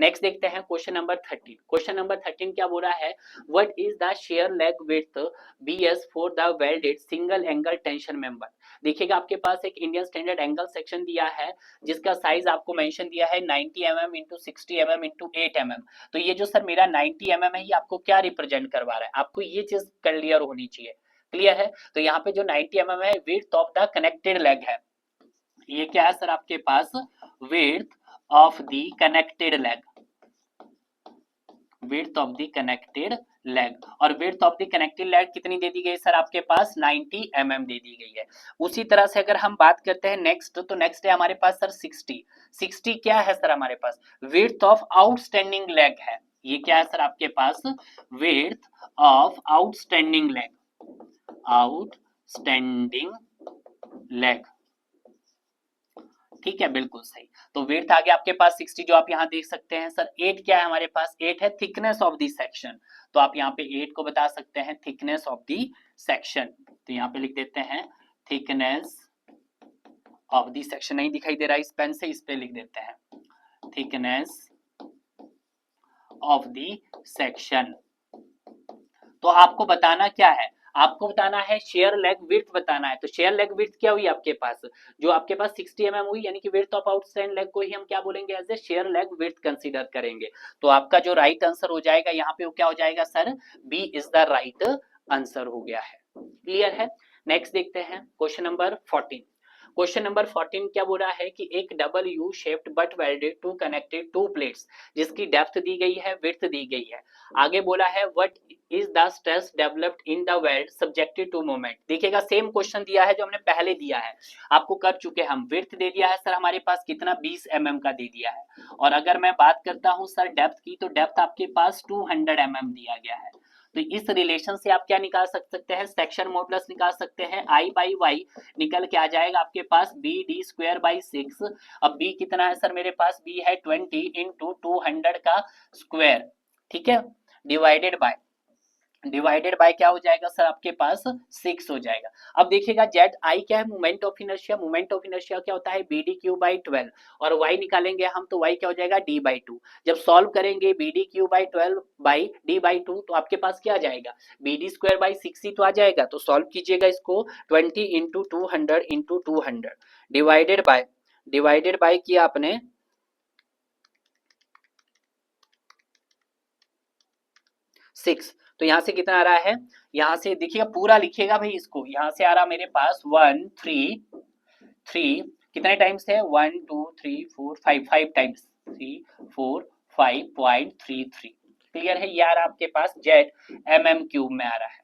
नेक्स्ट देखते हैं क्वेश्चन नंबर 13। क्वेश्चन नंबर 13 क्या बोल रहा है, what is the share leg width BS for the welded single angle tension member. देखिएगा आपके पास एक इंडियन स्टैंडर्ड एंगल सेक्शन दिया है जिसका साइज आपको मेंशन दिया है 90 mm into 60 mm into 8 mm। तो ये जो सर मेरा 90 mm है ये आपको क्या रिप्रेजेंट करवा रहा है, आपको ये चीज क्लियर होनी चाहिए। क्लियर है? तो यहाँ पे जो 90 mm है width of the connected leg है, ये क्या है सर आपके पास, width of the connected leg, width of the connected leg. और width of the connected leg कितनी दे दी गई सर आपके पास, 90 mm दे दी गई है। उसी तरह से अगर हम बात करते हैं नेक्स्ट, तो नेक्स्ट है हमारे पास सर 60 क्या है सर हमारे पास, विड्थ ऑफ आउटस्टैंडिंग लेग है। ये क्या है सर आपके पास, width of outstanding leg, outstanding leg. ठीक है, बिल्कुल सही। तो विड्थ आ गया आपके पास 60 जो आप यहाँ देख सकते हैं। सर 8 क्या है हमारे पास, 8 है थिकनेस ऑफ द सेक्शन। तो आप यहाँ पे 8 को बता सकते हैं थिकनेस ऑफ द सेक्शन। तो यहाँ पे लिख देते हैं थिकनेस ऑफ द सेक्शन। नहीं दिखाई दे रहा है इस पेन से, इस पे लिख देते हैं थिकनेस ऑफ द सेक्शन। तो आपको बताना क्या है, आपको बताना है शेयर लेग विड्थ बताना है। तो शेयर लेग विड्थ क्या हुई आपके पास, जो आपके पास 60 mm हुई, यानी कि विड्थ ऑफ आउटस्टैंड लेग को ही हम क्या बोलेंगे, as a shear leg width consider करेंगे। तो आपका जो राइट आंसर हो जाएगा यहाँ पे वो क्या हो जाएगा sir, B is the right answer हो गया है। क्लियर है? नेक्स्ट देखते हैं क्वेश्चन नंबर 14। क्वेश्चन नंबर 14 क्या बोल रहा है कि एक double U shaped butt welded to connected to plates जिसकी डेप्थ दी गई है, विड्थ दी गई है। आगे बोला है what is the stress developed in the weld subjected to moment. देखिएगा सेम क्वेश्चन दिया है जो हमने पहले दिया है, आपको कर चुके हम। विड्थ दे दिया है सर हमारे पास कितना, 20 mm का दे दिया है। और अगर मैं बात करता हूं सर डेप्थ की, तो डेप्थ आपके पास 200 mm दिया गया है। तो इस रिलेशन से आप क्या निकाल सकते हैं, सेक्शन मॉडुलस निकाल सकते हैं। आई बाई वाई निकल के आ जाएगा आपके पास बी डी स्क्वायर बाई 6। अब बी कितना है सर मेरे पास, बी है 20 इंटू 200 का स्क्वायर। ठीक है, डिवाइडेड बाय क्या हो जाएगा सर आपके पास 6 हो जाएगा। अब देखिएगा जेड आई क्या है, moment of inertia. Moment of inertia क्या होता है, बी डी क्यू बाई 12। और वाई निकालेंगे हम, तो वाई क्या हो जाएगा, डी बाई 2। जब सॉल्व करेंगे B D cube by 12 by D by 2, तो आपके पास क्या आ जाएगा, बी डी स्क्वायर बाई 6 ही तो आ जाएगा। तो सॉल्व कीजिएगा इसको, 20 इंटू 200 इंटू 200 डिवाइडेड बाय किया आपने 6। तो यहां से कितना आ रहा है, यहां से देखिएगा पूरा लिखिएगा भाई इसको। यहां से आ रहा मेरे पास 1 3 3, कितने टाइम्स है, 1 2 3 4 5, 5 टाइम्स 3 4 5.33। क्लियर है? ये आ रहा आपके पास जेड mm क्यूब में आ रहा है।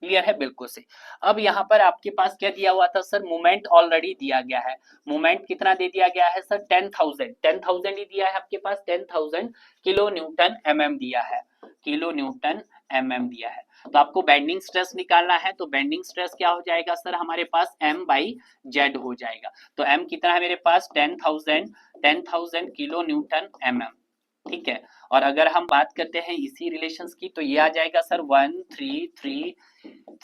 क्लियर है? बिल्कुल सही। अब यहाँ पर आपके पास क्या दिया हुआ था सर, मोमेंट ऑलरेडी दिया गया है। मोमेंट कितना दे दिया गया है सर, 10,000 ही दिया है आपके पास, 10,000 किलो न्यूटन mm दिया है, किलो न्यूटन mm दिया है। तो आपको बेंडिंग स्ट्रेस निकालना है, तो बेंडिंग स्ट्रेस क्या हो जाएगा सर हमारे पास, m बाई जेड हो जाएगा। तो m कितना है मेरे पास, 10,000 किलो न्यूटन mm। ठीक है, और अगर हम बात करते हैं इसी रिलेशंस की, तो ये आ जाएगा सर 1 3 3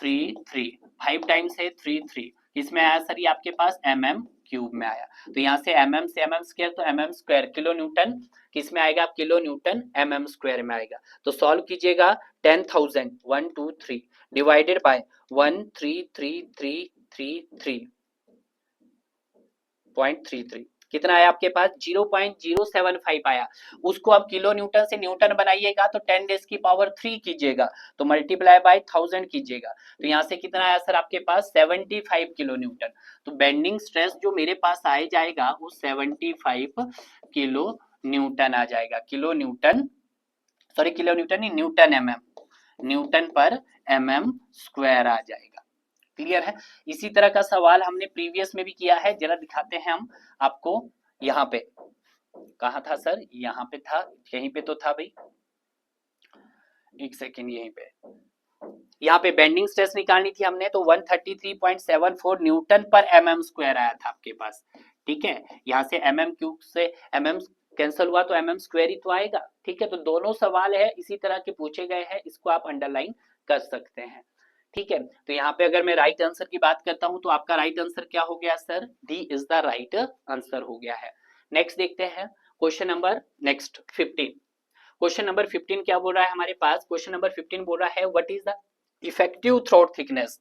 3 3, 5 टाइम्स है 3 3, इसमें आया सर ये आपके पास mm क्यूब में आया। तो यहाँ से mm से mm स्क्वायर, तो mm स्क्वायर किलो न्यूटन किस में आएगा, किलो न्यूटन mm स्क्वायर में आएगा। तो सॉल्व कीजिएगा 10,000 1 2 3 डिवाइडेड बाय 13333.33 कितना आया आपके पास, 0.075 आया। उसको अब किलो न्यूटन से न्यूटन बनाइएगा तो 10 रेज़ की पावर 3 कीजिएगा, तो मल्टीप्लाई बाय 1000 कीजिएगा। तो यहाँ से कितना आया सर आपके पास, 75 किलो न्यूटन। तो बेंडिंग स्ट्रेस जो मेरे पास आ जाएगा वो 75 किलो न्यूटन आ जाएगा। किलो न्यूटन नहीं, न्यूटन mm, न्यूटन पर mm स्क्वायर आ जाएगा। क्लियर है? इसी तरह का सवाल हमने प्रीवियस में भी किया है, जरा दिखाते हैं हम आपको। यहाँ पे कहा था सर, यहाँ पे था, यहीं पे तो था भाई, एक सेकेंड, यहीं पे, यहाँ पे बेंडिंग स्ट्रेस निकालनी थी हमने, तो 133.74 न्यूटन पर mm स्क्वायर आया था आपके पास। ठीक है, यहाँ से mm क्यूब से mm कैंसिल हुआ तो mm स्क्वायर ही तो आएगा। ठीक है, तो दोनों सवाल है इसी तरह के पूछे गए हैं, इसको आप अंडरलाइन कर सकते हैं। ठीक है, तो यहाँ पे अगर मैं राइट आंसर की बात करता हूं, तो आपका राइट आंसर क्या हो गया sir, D is the right answer हो गया है। नेक्स्ट देखते हैं क्वेश्चन नंबर 15। क्वेश्चन नंबर 15 क्या बोल रहा है हमारे पास, क्वेश्चन नंबर 15 बोल रहा है what is the effective throat thickness.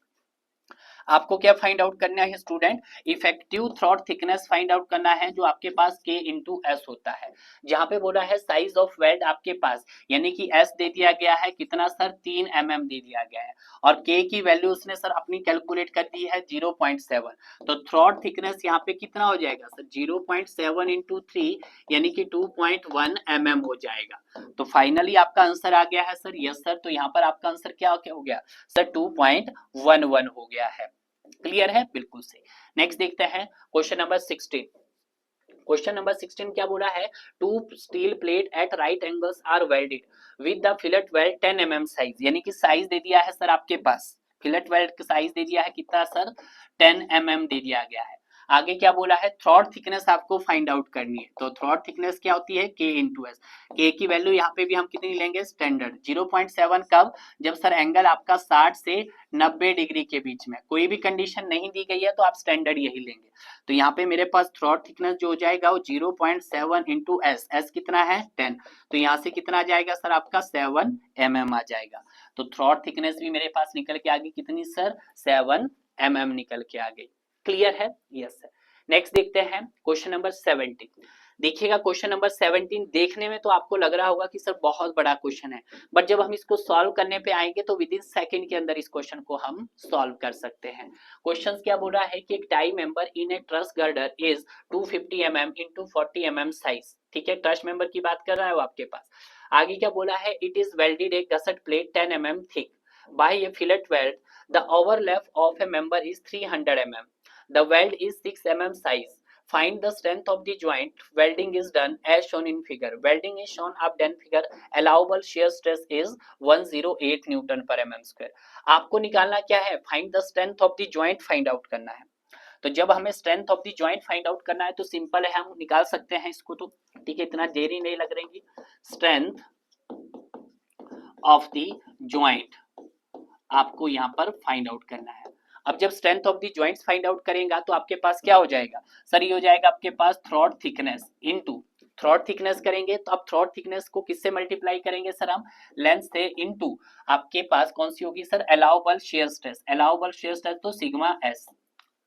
आपको क्या फाइंड आउट करना है student, effective throat thickness find out करना है, जो आपके पास K इंटू एस होता है। जहां पे बोला है साइज ऑफ वेल्ड आपके पास, यानी कि S दे दिया गया है कितना सर, 3 mm दे दिया गया है, और K की वैल्यू उसने सर अपनी कैलकुलेट कर दी है 0.7। तो थ्रॉट थिकनेस यहाँ पे कितना हो जाएगा सर, 0.7 इंटू 3 यानी कि 2.1 mm हो जाएगा। तो फाइनली आपका आंसर आ गया है सर, यस सर। तो यहाँ पर आपका आंसर क्या हो गया सर, 2.11 हो गया है। क्लियर है, बिल्कुल सही। नेक्स्ट देखते हैं क्वेश्चन नंबर 16। क्वेश्चन नंबर 16 क्या बोला है, two steel plate at right angles are welded with the fillet weld 10 mm size, यानी कि साइज दे दिया है सर आपके पास, फिलेट वेल्ड का साइज दे दिया है कितना सर, 10 mm दे दिया गया है। आगे क्या बोला है, थ्रॉट थिकनेस आपको फाइंड आउट करनी है। तो थ्रॉट थिकनेस क्या होती है, K इंटू एस। K की वैल्यू यहाँ पे भी हम कितनी लेंगे, स्टैंडर्ड 0.7। कब, जब सर एंगल आपका 60 से 90 डिग्री के बीच में, कोई भी कंडीशन नहीं दी गई है तो आप स्टैंडर्ड यही लेंगे। तो यहाँ पे मेरे पास थ्रॉट थिकनेस जो हो जाएगा वो 0.7 इंटू एस, एस कितना है 10, तो यहाँ से कितना आ जाएगा सर आपका 7 mm आ जाएगा। तो थ्रॉट थिकनेस भी मेरे पास निकल के आ गई कितनी सर, 7 mm निकल के आ गई। क्लियर है, यस सर। नेक्स्ट देखते हैं क्वेश्चन नंबर 17। देखिएगा क्वेश्चन नंबर 17 देखने में तो आपको लग रहा होगा कि सर बहुत बड़ा क्वेश्चन है, बट जब हम इसको सॉल्व करने पे आएंगे तो विद इन सेकंड के अंदर इस क्वेश्चन को हम सॉल्व कर सकते हैं। क्वेश्चन क्या बोल रहा है कि एक tie member in A truss girder is 250 mm into 40 mm size, ठीक है, ट्रस मेंबर की बात कर रहा है वो आपके पास। आगे क्या बोला है, it is welded a gusset plate 10 mm thick by a fillet weld, the overlap of a member is 300 mm, the weld is 6 mm size, find the strength of the joint, welding is done as shown in figure, welding is shown up then figure, allowable shear stress is 108 newton per mm square। आपको निकालना क्या है, find the strength of the joint find out करना है। तो जब हमें strength of the joint find out करना है तो सिंपल है, हम निकाल सकते हैं इसको, तो ठीक है, इतना देरी नहीं लग रही। स्ट्रेंथ ऑफ द जॉइंट आपको यहाँ पर फाइंड आउट करना है। अब जब strength of the joints find out करेंगे तो आपके पास क्या हो जाएगा सर, ये हो जाएगा आपके पास throat thickness into, throat thickness करेंगे तो आप थ्रॉट थिकनेस को किससे मल्टीप्लाई करेंगे सर, हम लेंथ से, इनटू आपके पास कौन सी होगी sir, allowable shear stress, allowable shear stress तो sigma S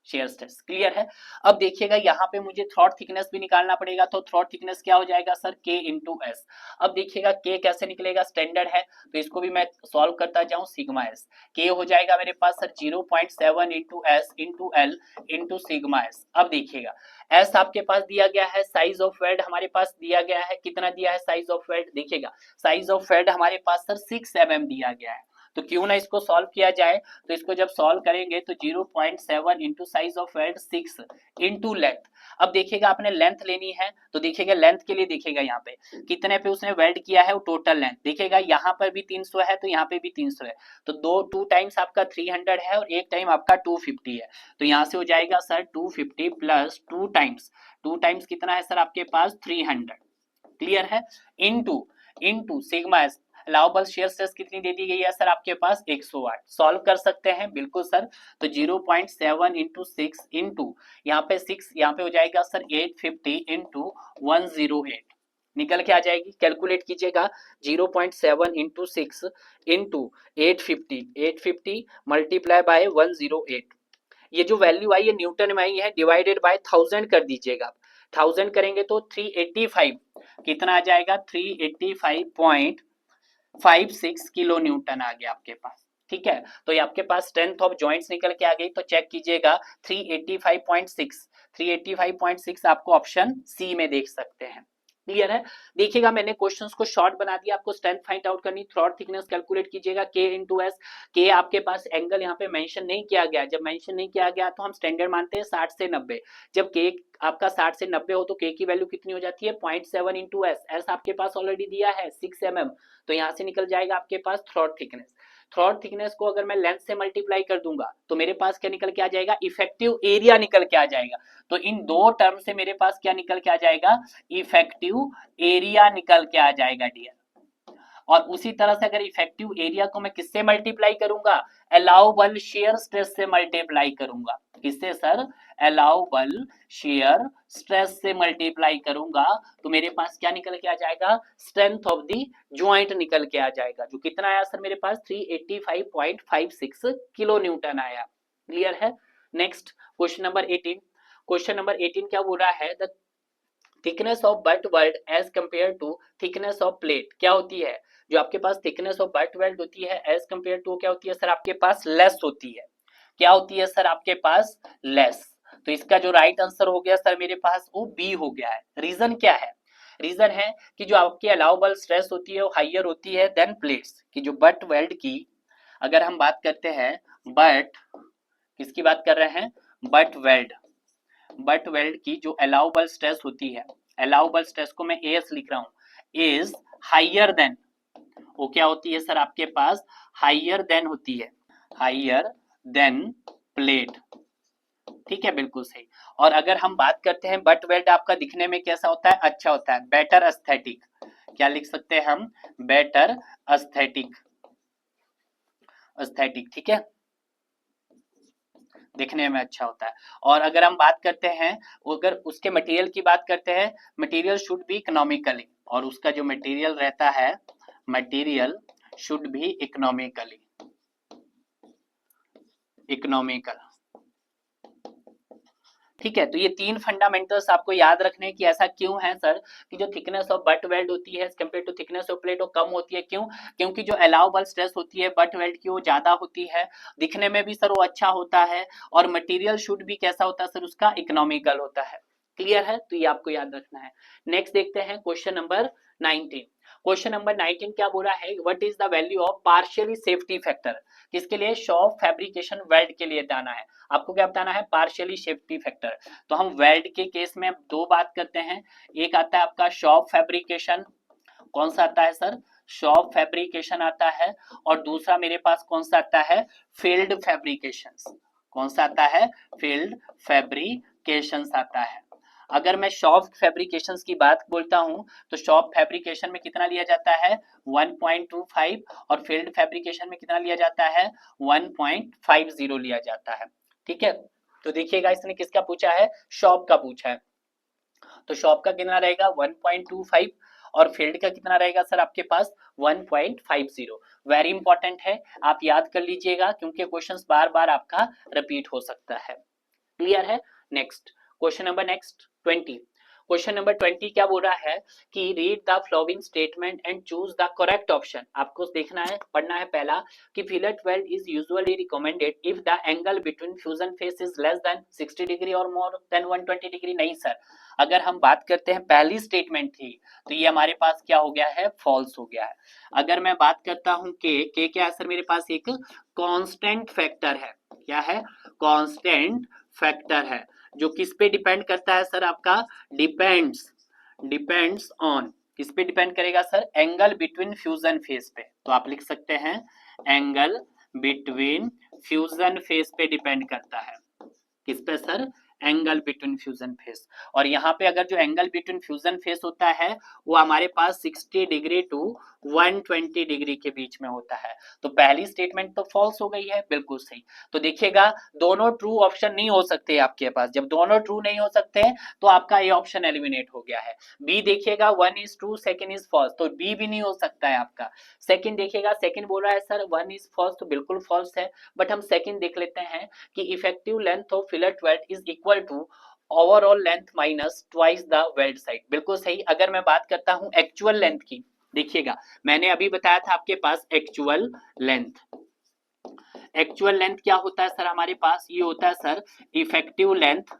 shear stress. Clear है। अब देखिएगा यहाँ पे मुझे थ्रॉट थिकनेस भी निकालना पड़ेगा, तो थ्रॉट थिकनेस क्या हो जाएगा सर, K इंटू एस। अब देखिएगा K कैसे निकलेगा, स्टैंडर्ड है तो इसको भी मैं सॉल्व करता जाऊं, सिग्मा एस। K हो जाएगा मेरे पास sir 0.7 into S into L into sigma S. अब देखिएगा एस आपके पास दिया गया है, साइज ऑफ वेल्ड हमारे पास दिया गया है, कितना दिया है साइज ऑफ वेल्ड, देखिएगा साइज ऑफ वेल्ड हमारे पास सर 6 mm दिया गया है। तो क्यों ना इसको सॉल्व किया जाए, तो इसको जब सॉल्व करेंगे तो 0.7 into size of weld 6 into length. अब देखिएगा आपने लेंथ लेनी है, तो देखिएगा लेंथ के लिए देखिएगा यहाँ पे कितने पे उसने वेल्ड किया है, वो टोटल लेंथ देखिएगा, यहाँ पर भी 300 है तो यहाँ पे भी 300 है, तो टू टाइम्स आपका 300 है और एक टाइम आपका 250 है, तो यहाँ से हो जाएगा सर 250 प्लस टू टाइम्स कितना है सर आपके पास 300। क्लियर है, into sigma S, allowable shear stress कितनी दे दी गई है सर आपके पास 108। सॉल्व कर सकते हैं बिल्कुल सर, तो 0.7 इंटू 6 इंटू यहाँ पे 6, यहाँ पे हो जाएगा सर 850 इंटू 108 निकल के आ जाएगी। कैलकुलेट कीजिएगा 0.7 इंटू 6 इंटू 850 मल्टीप्लाई बाय 108, ये जो वैल्यू आई है न्यूटन में आई है, डिवाइडेड बाय 1000 कर दीजिएगा। 1000 करेंगे तो 385 कितना आ जाएगा, 385.56 किलो न्यूटन आ गया आपके पास। ठीक है, तो ये आपके पास स्ट्रेंथ ऑफ जॉइंट्स निकल के आ गई, तो चेक कीजिएगा 385.6 आपको ऑप्शन सी में देख सकते हैं। क्लियर है। देखिएगा मैंने क्वेश्चंस को शॉर्ट बना दिया, आपको स्ट्रेंथ फाइंड आउट करनी, थ्रॉट थिकनेस कैलकुलेट कीजिएगा K इंटू एस। K आपके पास एंगल यहाँ पे मेंशन नहीं किया गया, जब मेंशन नहीं किया गया तो हम स्टैंडर्ड मानते हैं 60 से 90, जब K आपका 60 से 90 हो तो K की वैल्यू कितनी हो जाती है 0.7 इंटू एस, एस आपके पास ऑलरेडी दिया है 6 mm, तो यहाँ से निकल जाएगा आपके पास थ्रॉट थिकनेस। थ्रॉट थिकनेस को अगर मैं लेंथ से मल्टीप्लाई कर दूंगा तो मेरे पास क्या निकल के आ जाएगा, इफेक्टिव एरिया निकल के आ जाएगा। तो इन दो टर्म से मेरे पास क्या निकल के आ जाएगा, इफेक्टिव एरिया निकल के आ जाएगा डियर। और उसी तरह से अगर इफेक्टिव एरिया को मैं किससे मल्टीप्लाई करूंगा, अलाउबल शेयर स्ट्रेस से मल्टीप्लाई करूंगा। किससे सर, अलाउबल शेयर स्ट्रेस से मल्टीप्लाई करूंगा, तो मेरे पास क्या निकल के आ जाएगा, स्ट्रेंथ ऑफ द जॉइंट निकल के आ जाएगा, जो कितना आया सर मेरे पास 385.56 किलो न्यूटन आया। क्लियर है। Next question number 18। Question number 18 क्या बोल रहा है, the thickness of butt weld as compare to thickness of plate क्या होती है, जो आपके पास थिकनेस ऑफ बट वेल्ड होती है एज कंपेयर टू क्या होती है सर आपके पास लेस होती है। क्या होती है सर आपके पास, लेस। तो इसका जो राइट आंसर हो गया सर मेरे पास वो बी हो गया है। रीजन क्या है, रीजन है कि जो आपकी अलाउबल स्ट्रेस होती है वो हाइयर होती है देन प्लेट्स की। जो बट वेल्ड की अगर हम बात करते हैं, बट किसकी बात कर रहे हैं, बट वेल्ड, बट वेल्ड की जो अलाउबल स्ट्रेस होती है, अलाउबल स्ट्रेस को मैं एस लिख रहा हूं, इज हाइयर देन, वो क्या होती है सर आपके पास, हाइयर देन होती है, हाइयर देन प्लेट। ठीक है, बिल्कुल सही। और अगर हम बात करते हैं बट वेल्ड आपका दिखने में कैसा होता है, अच्छा होता है, बेटर एस्थेटिक। क्या लिख सकते हैं हम, बेटर एस्थेटिक, एस्थेटिक। ठीक है, दिखने में अच्छा होता है। और अगर हम बात करते हैं, अगर उसके मटेरियल की बात करते हैं, मटेरियल शुड बी इकोनॉमिकली, और उसका जो मटेरियल रहता है, material should be economically, economical. ठीक है, तो ये तीन फंडामेंटल्स आपको याद रखने की, ऐसा क्यों है सर कि जो थिकनेस ऑफ बट वेल्ड होती है compare to thickness of plate वो कम होती है, क्यों, क्योंकि जो अलाउबल स्ट्रेस होती है बट वेल्ड की वो ज्यादा होती है, दिखने में भी सर वो अच्छा होता है, और मटेरियल शुड भी कैसा होता है सर उसका, इकोनॉमिकल होता है। क्लियर है, तो ये आपको याद रखना है। नेक्स्ट देखते हैं क्वेश्चन नंबर 19। क्वेश्चन नंबर 19 क्या बोला है, what is the value of partially safety factor, किसके लिए, शॉप फैब्रिकेशन वेल्ड के लिए बताना है आपको, क्या बताना है, पार्शियली सेफ्टी फैक्टर। तो हम वेल्ड के केस में दो बात करते हैं, एक आता है आपका शॉप फैब्रिकेशन, कौन सा आता है सर, शॉप फैब्रिकेशन आता है, और दूसरा मेरे पास कौन सा आता है, फील्ड फैब्रिकेशन। कौन सा आता है, फील्ड फैब्रिकेशन आता है। अगर मैं शॉप फैब्रिकेशन की बात बोलता हूं, तो शॉप फैब्रिकेशन में कितना लिया जाता है, 1.25, और फील्ड फैब्रिकेशन में कितना लिया जाता है, 1.50 लिया जाता है। ठीक है, तो देखिएगा इसने किसका पूछा है, शॉप का पूछा है, तो शॉप का कितना रहेगा 1.25, और फील्ड का कितना रहेगा सर आपके पास 1.50। वेरी इंपॉर्टेंट है, आप याद कर लीजिएगा, क्योंकि क्वेश्चंस बार बार आपका रिपीट हो सकता है। क्लियर है। Next question number, next 20। Question number 20 क्या बोल रहा है कि read the following statement and choose the correct option. आपको देखना है, पढ़ना है पहला कि fillet weld is usually recommended if the angle between fusion face is less then 60 degree और मोर देन 120 डिग्री। नहीं सर, अगर हम बात करते हैं पहली स्टेटमेंट थी, तो ये हमारे पास क्या हो गया है, फॉल्स हो गया है। अगर मैं बात करता हूं के क्या है सर मेरे पास एक कांस्टेंट फैक्टर है, क्या है, कांस्टेंट फैक्टर है, जो किस पे डिपेंड करता है सर आपका, डिपेंड्स, डिपेंड्स ऑन, किस पे डिपेंड करेगा sir, angle between fusion face पे। तो आप लिख सकते हैं एंगल बिटवीन फ्यूजन फेस पे डिपेंड करता है, किस पे sir, angle between fusion face. और यहाँ पे अगर जो एंगल बिटवीन फ्यूजन फेस होता है वो हमारे पास 60 डिग्री टू 120 डिग्री के बीच में होता है। तो पहली स्टेटमेंट तो फॉल्स हो गई है, बिल्कुल सही। तो देखिएगा दोनों ट्रू ऑप्शन नहीं हो सकते आपके पास, जब दोनों ट्रू नहीं हो सकते तो आपका ये ऑप्शन एलिमिनेट हो गया है। बी देखिएगा 1 is true, second is false, तो बी भी नहीं हो सकता है आपका। सेकंड देखिएगा, सेकंड बोल रहा है सर 1 इज फॉल्स, तो बिल्कुल फॉल्स है। बट हम सेकंड देख लेते हैं कि effective length of fillet weld is equal to overall length minus twice the weld side, बिल्कुल सही। अगर मैं बात करता हूं एक्चुअल लेंथ की, देखिएगा मैंने अभी बताया था आपके पास एक्चुअल लेंथ, एक्चुअल लेंथ क्या होता है सर हमारे पास, ये होता है sir effective length,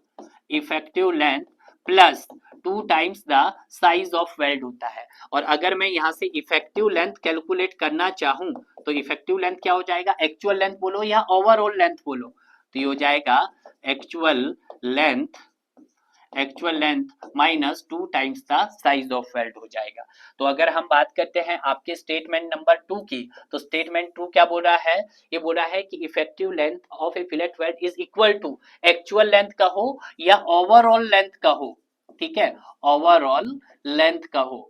effective length plus 2 times the size of weld होता है। और अगर मैं यहां से इफेक्टिव लेंथ कैलकुलेट करना चाहूं, तो इफेक्टिव लेंथ क्या हो जाएगा, एक्चुअल लेंथ बोलो या ओवरऑल लेंथ बोलो, तो ये हो जाएगा actual length, actual length minus 2 times the size of weld हो जाएगा। तो अगर हम बात करते हैं आपके स्टेटमेंट नंबर 2 की, तो स्टेटमेंट 2 क्या बोल रहा है, ये बोल रहा है कि effective length of a fillet weld is equal to actual length का हो या ओवरऑल लेंथ का हो। ठीक है, ओवरऑल लेंथ का हो।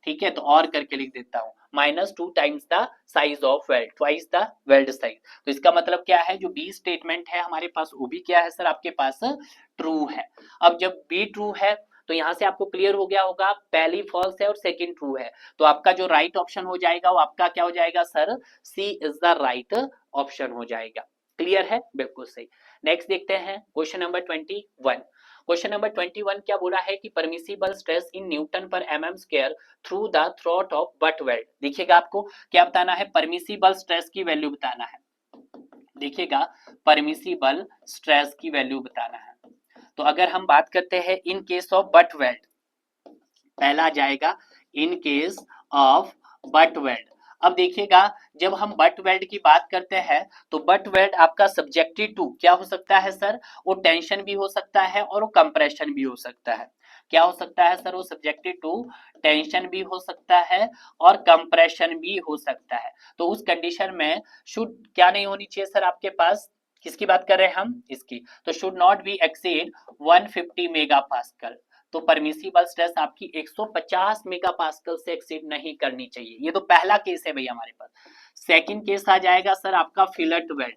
ठीक है, तो और करके लिख देता हूं, minus 2 times the size of weld, twice the weld size. तो इसका मतलब क्या है, जो बी स्टेटमेंट है हमारे पास वो भी क्या है सर आपके पास, ट्रू है। अब जब बी ट्रू है तो यहां से आपको क्लियर हो गया होगा पहली फॉल्स है और सेकंड ट्रू है, तो आपका जो राइट ऑप्शन हो जाएगा वो आपका क्या हो जाएगा sir, C is the right option हो जाएगा। क्लियर है, बिल्कुल सही। नेक्स्ट देखते हैं क्वेश्चन नंबर 21। क्वेश्चन नंबर 21 क्या बोला है कि परमिसिबल स्ट्रेस इन न्यूटन पर mm square through the throat of butt weld. देखिएगा आपको क्या बताना है, परमिसिबल स्ट्रेस की वैल्यू बताना है। देखिएगा परमिसिबल स्ट्रेस की वैल्यू बताना है। तो अगर हम बात करते हैं इन केस ऑफ बट वेल्ड, पहला जाएगा इन केस ऑफ बट वेल्ड। अब देखिएगा जब हम बट वेल्ड की बात करते हैं तो बट वेल्ड आपका सब्जेक्टिव टू क्या हो सकता है सर, वो टेंशन भी हो सकता है और वो कंप्रेशन भी हो सकता है। क्या हो सकता है सर, वो सब्जेक्टिव टू टेंशन भी हो सकता है और कंप्रेशन भी हो सकता है। तो उस कंडीशन में शुड क्या नहीं होनी चाहिए सर आपके पास, किसकी बात कर रहे हैं हम, इसकी। तो should not be exceed 150 mega pascal. तो परमिसिबल स्ट्रेस आपकी 150 मेगापास्कल से एक्सीड नहीं करनी चाहिए। ये तो पहला केस है भैया हमारे पास। सेकंड केस आ जाएगा सर आपका फिलट वेल्ड,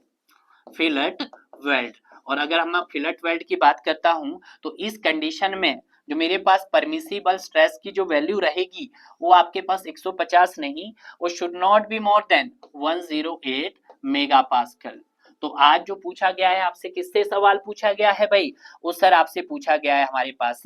फिलट वेल्ड। और अगर हम फिलट वेल्ड की बात करता हूं तो इस कंडीशन में जो मेरे पास परमिसिबल स्ट्रेस की जो वैल्यू रहेगी वो आपके पास 150 नहीं, वो should not be more than 108 megapascal. तो आज जो पूछा गया है आपसे, किससे सवाल पूछा गया है भाई, वो सर आपसे पूछा गया है हमारे पास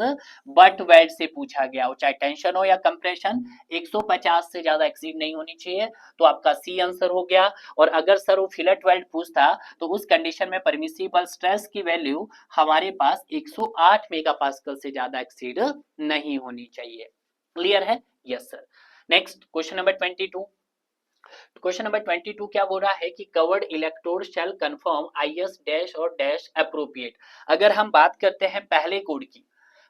बट वेल्ड से पूछा गया हो, चाहे टेंशन हो या कंप्रेशन 150 से ज्यादा एक्सीड नहीं होनी चाहिए। तो आपका सी आंसर हो गया। और अगर सर वो फिलट वेल्ड पूछता तो उस कंडीशन में परमिसिबल स्ट्रेस की वैल्यू हमारे पास 108 मेगापास्कल से ज्यादा एक्सीड नहीं होनी चाहिए। क्लियर है, yes sir. Next question number 22। Question number 22 क्या बोल रहा है कि covered electrode shall conform IS dash और डैश एप्रोप्रिएट। अगर हम बात करते हैं पहले कोड की,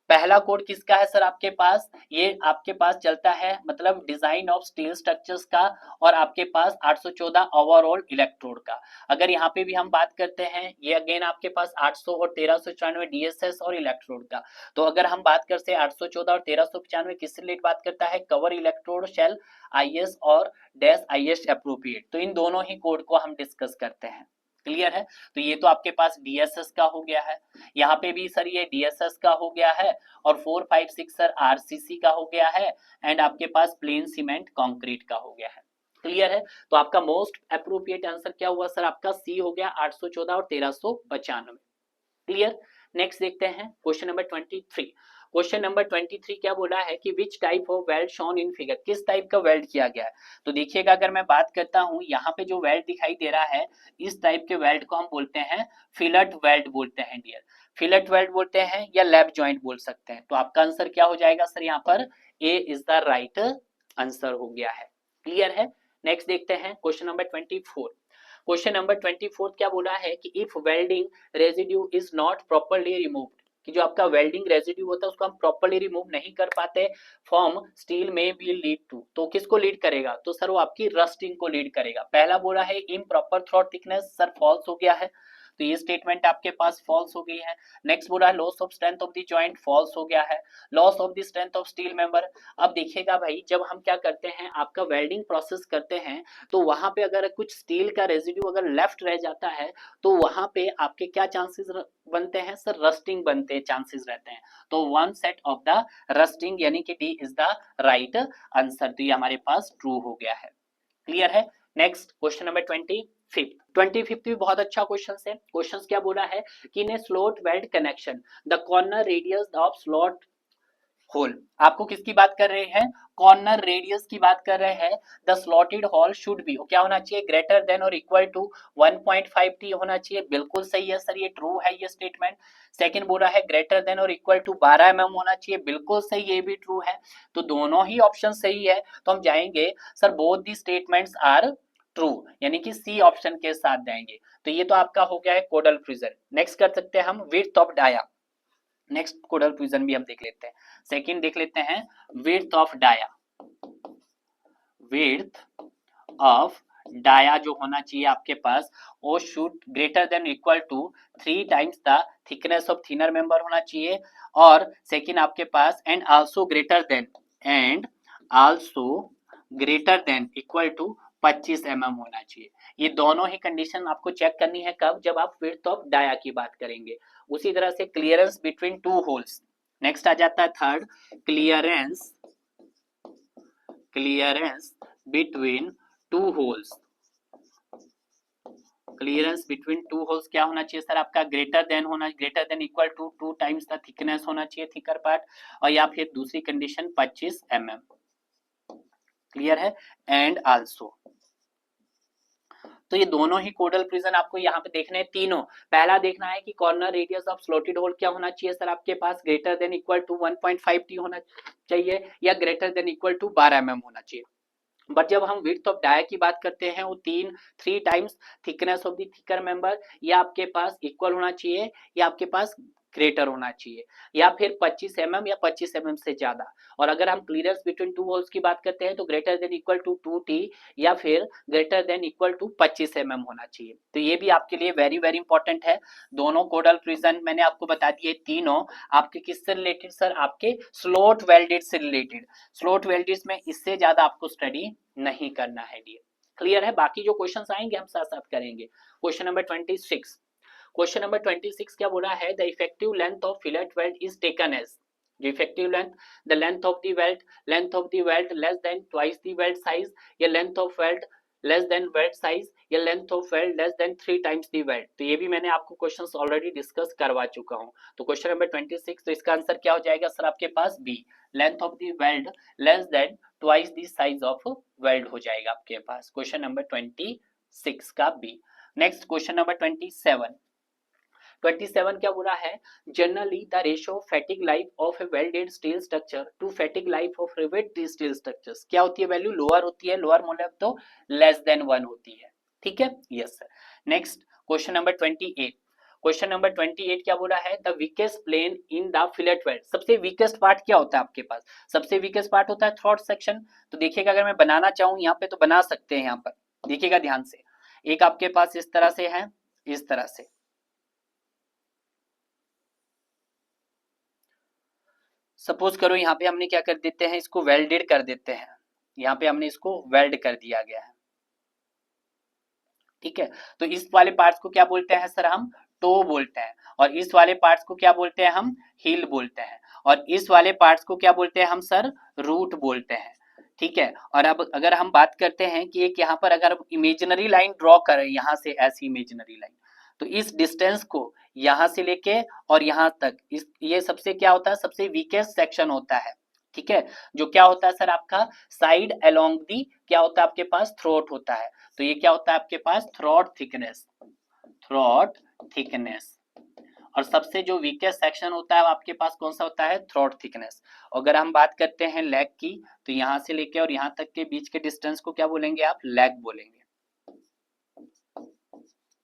पहला कोड किसका है सर आपके पास, ये आपके पास चलता है मतलब डिजाइन ऑफ स्टील स्ट्रक्चर्स का, और आपके पास 814 ओवरऑल इलेक्ट्रोड का। अगर यहाँ पे भी हम बात करते हैं, ये अगेन आपके पास 800 और 1394 डीएसएस और इलेक्ट्रोड का। तो अगर हम बात करते हैं 814 और 1395 किससे रिलेटेड बात करता है, कवर इलेक्ट्रोड शेल आईएस और डैश आईएस एप्रोप्रिएट। तो इन दोनों ही कोड को हम डिस्कस करते हैं। क्लियर है, तो ये तो आपके पास डीएसएस का हो गया है, यहाँ पे भी सर ये डीएसएस का हो गया है, और 456 सर आरसीसी का हो गया है, एंड आपके पास प्लेन सीमेंट कंक्रीट का हो गया है। क्लियर है, तो आपका मोस्ट अप्रोप्रिएट आंसर क्या हुआ सर, आपका सी हो गया 814 और 1395। क्लियर। नेक्स्ट देखते हैं क्वेश्चन नंबर 23। क्वेश्चन नंबर 23 क्या बोला है कि which type of weld shown in figure, किस टाइप का वेल्ड किया गया है। तो देखिएगा अगर मैं बात करता हूं, यहाँ पे जो वेल्ड दिखाई दे रहा है इस टाइप के वेल्ड को हम बोलते हैं फिलट वेल्ड बोलते हैं डियर, फिलट वेल्ड बोलते हैं या लैप जॉइंट बोल सकते हैं। तो आपका आंसर क्या हो जाएगा सर, यहाँ पर ए इज द राइट आंसर हो गया है। क्लियर है। नेक्स्ट देखते हैं क्वेश्चन नंबर 24। क्वेश्चन नंबर 24 क्या बोला है कि if welding residue is not properly removed, कि जो आपका वेल्डिंग रेजिड्यू होता है उसको हम प्रॉपर्ली रिमूव नहीं कर पाते, फॉर्म स्टील में बी लीड टू, तो किसको लीड करेगा, तो सर वो आपकी रस्टिंग को लीड करेगा। पहला बोला है improper throat thickness, sir false हो गया है, तो ये स्टेटमेंट आपके पास फॉल्स हो गई है। नेक्स्ट बोला है loss of strength of the joint, false हो गया है। Loss of the strength of steel member, अब देखिएगा भाई जब हम क्या करते हैं आपका वेल्डिंग प्रोसेस करते हैं तो वहां पे अगर कुछ स्टील का रेजिड्यू अगर लेफ्ट रह जाता है तो वहां पे आपके क्या चांसेस बनते हैं सर, रस्टिंग बनते चांसेस रहते हैं। तो one set of the rusting यानी कि D is the right answer, तो ये हमारे पास ट्रू हो गया है। क्लियर है। नेक्स्ट क्वेश्चन नंबर 25 भी बहुत अच्छा क्वेश्चन है। क्वेश्चन क्या बोला है कि in slot weld connection the corner radius of slot hole, आपको किसकी बात कर रहे हैं, कॉर्नर रेडियस की बात कर रहे हैं। The slotted hole should be, क्या होना चाहिए, ग्रेटर देन और इक्वल टू 1.5 टी होना चाहिए। बिल्कुल सही है सर, ये ट्रू है ये स्टेटमेंट। सेकंड बोला है ग्रेटर देन और इक्वल टू 12 mm होना चाहिए, बिल्कुल सही, ये भी ट्रू है। तो दोनों ही ऑप्शन सही है, तो हम जाएंगे sir both the statements are true, यानी कि सी ऑप्शन के साथ जाएंगे। तो ये तो आपका हो गया है कोडल प्रिजन। नेक्स्ट कर सकते हैं हम width of dia, next codal provision भी हम देख लेते हैं। सेकंड देख लेते हैं width of dia, width of dia जो होना चाहिए आपके पास वो should greater than equal to 3 times the thickness of thinner member होना चाहिए। और सेकंड आपके पास and also greater than, and also greater than equal to 25 mm होना चाहिए। ये दोनों ही कंडीशन आपको चेक करनी है कब, जब आप विड्थ ऑफ डाया की बात करेंगे। उसी तरह से clearance between two holes, next आ जाता है third, clearance, clearance between two holes, clearance between two holes क्या होना चाहिए सर आपका, greater than equal to 2 times the thickness होना चाहिए थिकर पार्ट, और या फिर दूसरी कंडीशन 25 mm। क्लियर है। एंड आल्सो, तो ये दोनों ही कोडल प्रिजन आपको यहाँ पे देखने हैं तीनों। पहला देखना है कि corner radius of slotted hole क्या होना चाहिए सर आपके पास, greater than equal to 1.5 t होना चाहिए या greater than equal to 12 mm होना चाहिए। बट जब हम विड्थ ऑफ डाया की बात करते हैं वो 3 times thickness of the thicker member, या आपके पास इक्वल होना चाहिए या आपके पास ग्रेटर होना चाहिए, या फिर 25 mm या 25 mm से ज्यादा। और अगर हम क्लियरेंस बिटवीन टू होल्स की बात करते हैं तो greater than equal to 2t या फिर greater than equal to 25 mm होना चाहिए। तो ये भी आपके लिए वेरी वेरी इंपॉर्टेंट है। दोनों कोडल प्रिजन मैंने आपको बता दिए, तीनों आपके किससे रिलेटेड सर, आपके स्लॉट वेल्डेड से रिलेटेड। स्लॉट वेल्डेड में इससे ज्यादा आपको स्टडी नहीं करना है डियर। क्लियर है। बाकी जो क्वेश्चंस आएंगे हम साथ साथ करेंगे। क्वेश्चन नंबर 26, क्वेश्चन नंबर 26 क्या बोला है, the effective length of fillet weld is taken as, जो effective length, the length of the weld less than twice the weld size, या length of weld less than weld size, या length of weld less than 3 times the weld. तो ये भी मैंने आपको questions already discuss करवा चुका हूं। तो क्वेश्चन नंबर 26, तो इसका आंसर क्या हो जाएगा सर आपके पास B, length of the weld less than twice the size of weld हो जाएगा आपके पास क्वेश्चन नंबर 26 का बी। नेक्स्ट क्वेश्चन नंबर 27 क्या बोला है, generally the ratio of fatigue life of a welded steel structure to fatigue life of riveted steel structures क्या होती है, वैल्यू लोअर होती है, लोअर मतलब तो लेस देन 1 होती है। ठीक है, yes sir. Next question number 28, question number 28 क्या बोला है, the weakest plane in the fillet weld, सबसे वीकेस्ट पार्ट क्या होता है आपके पास, सबसे वीकेस्ट पार्ट होता है थ्रॉट सेक्शन। तो देखिएगा अगर मैं बनाना चाहूं यहाँ पे तो बना सकते हैं, यहाँ पर देखिएगा ध्यान से, एक आपके पास इस तरह से है, इस तरह से, सपोज करो यहाँ पे हमने क्या कर देते हैं, इसको वेल्डेड कर देते हैं, यहाँ पे हमने इसको वेल्ड कर दिया गया है। ठीक है, तो इस वाले पार्ट्स को क्या बोलते हैं सर, हम टो बोलते हैं, और इस वाले पार्ट्स को क्या बोलते हैं हम, हील बोलते हैं, और इस वाले पार्ट्स को क्या बोलते हैं हम सर, रूट बोलते हैं। ठीक है, और अब अगर हम बात करते हैं कि एक यहाँ पर अगर इमेजिनरी लाइन ड्रॉ करें, यहाँ से ऐसी इमेजिनरी लाइन, तो इस डिस्टेंस को यहां से लेके और यहां तक, इस ये सबसे क्या होता है, सबसे वीकेस्ट सेक्शन होता है। ठीक है, जो क्या होता है सर आपका साइड अलोंग दी क्या होता है आपके पास, थ्रोट होता है। तो ये क्या होता है आपके पास, थ्रोट थिकनेस, थ्रोट थिकनेस। और सबसे जो वीकेस्ट सेक्शन होता है आपके पास कौन सा होता है, थ्रोट थिकनेस। अगर हम बात करते हैं लेग की, तो यहां से लेके और यहां तक के बीच के डिस्टेंस को क्या बोलेंगे आप, लेग बोलेंगे।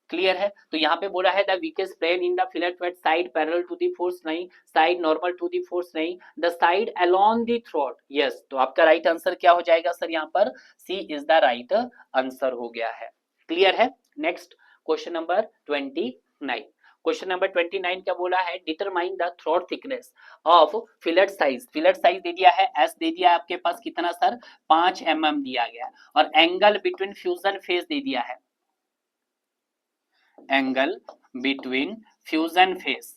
क्लियर है। तो यहाँ पे बोला है the weakest plane in the fillet weld side parallel to the force नहीं, side normal to the force नहीं, the side along the throat. Yes, तो आपका राइट आंसर क्या हो जाएगा सर, यहाँ पर C is the right answer हो गया है। क्लियर है। Next question number 29, question number 29 क्या बोला है, determine the throat thickness of fillet size. Fillet size दे दिया है, एस दे दिया है आपके पास कितना सर, 5 mm दिया गया, और एंगल बिटवीन फ्यूजन फेस दे दिया है, angle between fusion face,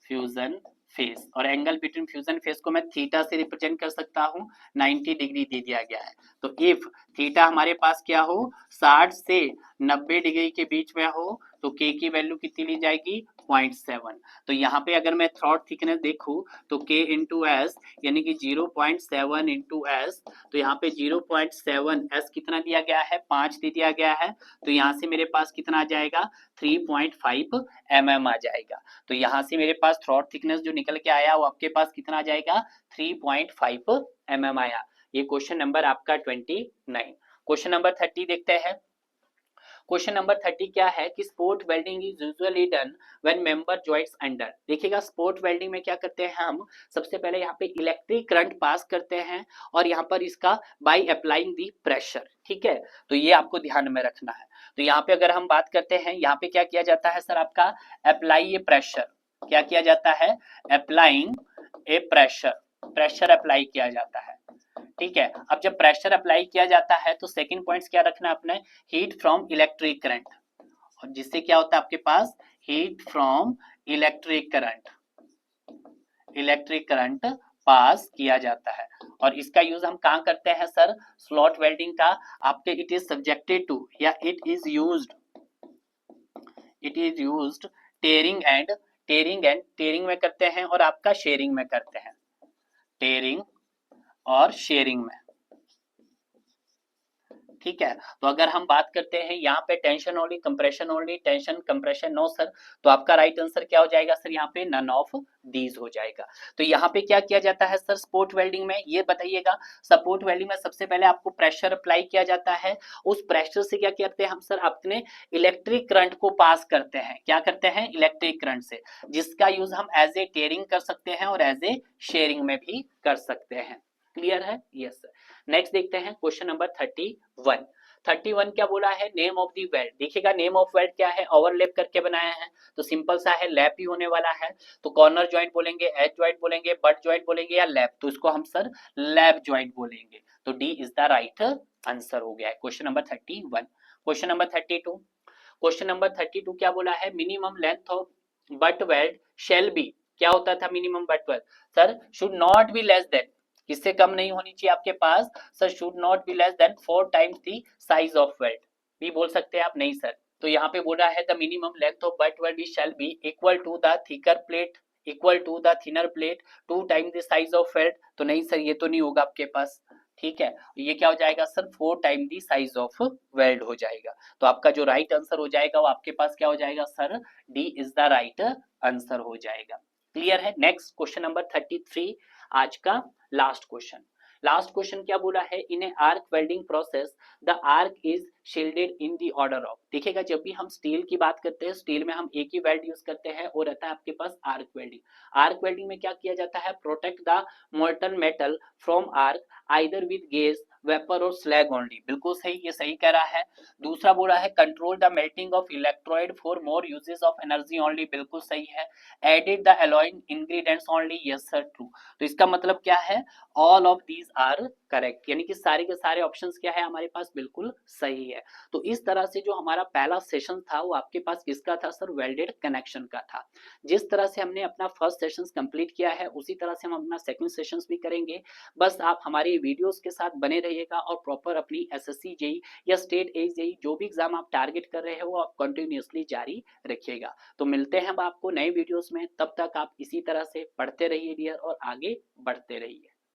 fusion face, और एंगल बिटवीन फ्यूजन फेस को मैं थीटा से रिप्रेजेंट कर सकता हूं, 90 डिग्री दे दिया गया है। तो इफ थीटा हमारे पास क्या हो, 60 से 90 डिग्री के बीच में हो, तो k की वैल्यू कितनी ली जाएगी, 0.7। तो यहाँ पे अगर मैं थ्रॉट थिकनेस देखूं तो k इंटू एस यानी कि 0.7 इंटू एस, तो यहाँ पे 0.7 एस कितना दिया गया है, 5 दे दिया गया है। तो यहाँ से मेरे पास कितना आ जाएगा, 3.5 mm आ जाएगा। तो यहाँ से मेरे पास थ्रॉट थिकनेस जो निकल के आया वो आपके पास कितना आ जाएगा, 3.5 mm आया। ये क्वेश्चन नंबर आपका 29। क्वेश्चन नंबर 30 देखते हैं। क्वेश्चन नंबर 30 क्या है कि sport welding is usually done when member joints under. देखिएगा स्पोर्ट वेल्डिंग में क्या करते हैं हम, सबसे पहले यहाँ पे इलेक्ट्रिक करंट पास करते हैं और यहाँ पर इसका बाय अप्लाइंग दी प्रेशर। ठीक है, तो ये आपको ध्यान में रखना है। तो यहाँ पे अगर हम बात करते हैं, यहाँ पे क्या किया जाता है सर आपका, अप्लाई ए प्रेशर, क्या किया जाता है, अप्लाइंग ए प्रेशर, प्रेशर अप्लाई किया जाता है। ठीक है, अब जब प्रेशर अप्लाई किया जाता है तो सेकंड पॉइंट्स क्या रखना है अपने, हीट फ्रॉम इलेक्ट्रिक करंट, और जिससे क्या होता है आपके पास, heat from electric current, electric current pass किया जाता है। और इसका यूज हम कहाँ करते हैं सर, स्लॉट वेल्डिंग का आपके, इट इज सब्जेक्टेड टू या it is used it is used tearing में करते हैं और आपका शेयरिंग में करते हैं, टेयरिंग और शेयरिंग में, ठीक है। तो अगर हम बात करते हैं यहाँ पे tension only, tension compression no sir, तो आपका राइट आंसर क्या हो जाएगा सर, यहाँ पे नन ऑफ दीज हो जाएगा। तो यहाँ पे क्या किया जाता है सर सपोर्ट वेल्डिंग में, ये बताइएगा। सपोर्ट वेल्डिंग में सबसे पहले आपको प्रेशर अप्लाई किया जाता है, उस प्रेशर से क्या करते हैं हम सर, अपने इलेक्ट्रिक करंट को पास करते हैं, क्या करते हैं, इलेक्ट्रिक करंट से, जिसका यूज हम एज ए टेयरिंग कर सकते हैं और एज ए शेयरिंग में भी कर सकते हैं। क्लियर है? Yes sir. नेक्स्ट देखते हैं क्वेश्चन नंबर 31। 31 क्या बोला है, नेम ऑफ दी वेल्ड। देखिएगा नेम ऑफ वेल्ड क्या है, ओवरलैप करके बनाया है, तो सिंपल सा है, लैप ही होने वाला है। तो कॉर्नर जॉइंट बोलेंगे, एज जॉइंट बोलेंगे, बट जॉइंट बोलेंगे या लैप, तो इसको हम सर लैप जॉइंट बोलेंगे। तो D is the right answer हो गया है question number 31। Question number 32, question number 32 क्या बोला है, minimum length of butt weld shall be, क्या होता था minimum butt weld sir, should not be less than, किससे कम नहीं होनी चाहिए आपके पास sir, should not be less than 4 times the size of weld, भी बोल सकते हैं आप, नहीं सर। तो यहाँ पे बोला है the minimum length of butt weld shall be equal to the thicker plate, equal to the thinner plate, 2 times the size of weld, तो नहीं सर ये तो नहीं होगा आपके पास, ठीक है। ये क्या हो जाएगा sir, 4 time the size of weld हो जाएगा। तो आपका जो राइट आंसर हो जाएगा वो आपके पास क्या हो जाएगा sir, D is the right answer हो जाएगा। क्लियर है? नेक्स्ट क्वेश्चन नंबर 33, आज का लास्ट क्वेश्चन। लास्ट क्वेश्चन क्या बोला है, in a arc welding process the arc is shielded in the order of. देखिएगा जब भी हम स्टील की बात करते हैं, स्टील में हम एक ही वेल्ड यूज करते हैं और रहता है आपके पास आर्क वेल्डिंग। आर्क वेल्डिंग में क्या किया जाता है, protect the molten metal from arc either with gas, vapour और स्लैग ओनली, बिल्कुल सही, ये सही कह रहा है। दूसरा बोला है control the melting of electrode for more uses of energy only, बिल्कुल सही है। Added the alloying ingredients only, yes sir true. तो इसका मतलब क्या है, all of these are correct, यानी कि सारे के सारे ऑप्शंस क्या है हमारे पास, बिल्कुल सही है। तो इस तरह से जो हमारा पहला सेशन था वो आपके पास किसका था सर, वेल्डेड कनेक्शन का था। जिस तरह से हमने अपना फर्स्ट सेशन कंप्लीट किया है उसी तरह से हम अपना सेकंड सेशन भी करेंगे। बस आप हमारी वीडियोस के साथ बने रहिएगा और प्रॉपर अपनी एसएससी जेई या स्टेट एज जेई जो भी एग्जाम आप टारगेट कर रहे हो वो आप कंटिन्यूअसली जारी रखिएगा। तो मिलते हैं हम आपको नए वीडियोस में, तब तक आप इसी तरह से पढ़ते रहिए डियर और आगे बढ़ते रहिए।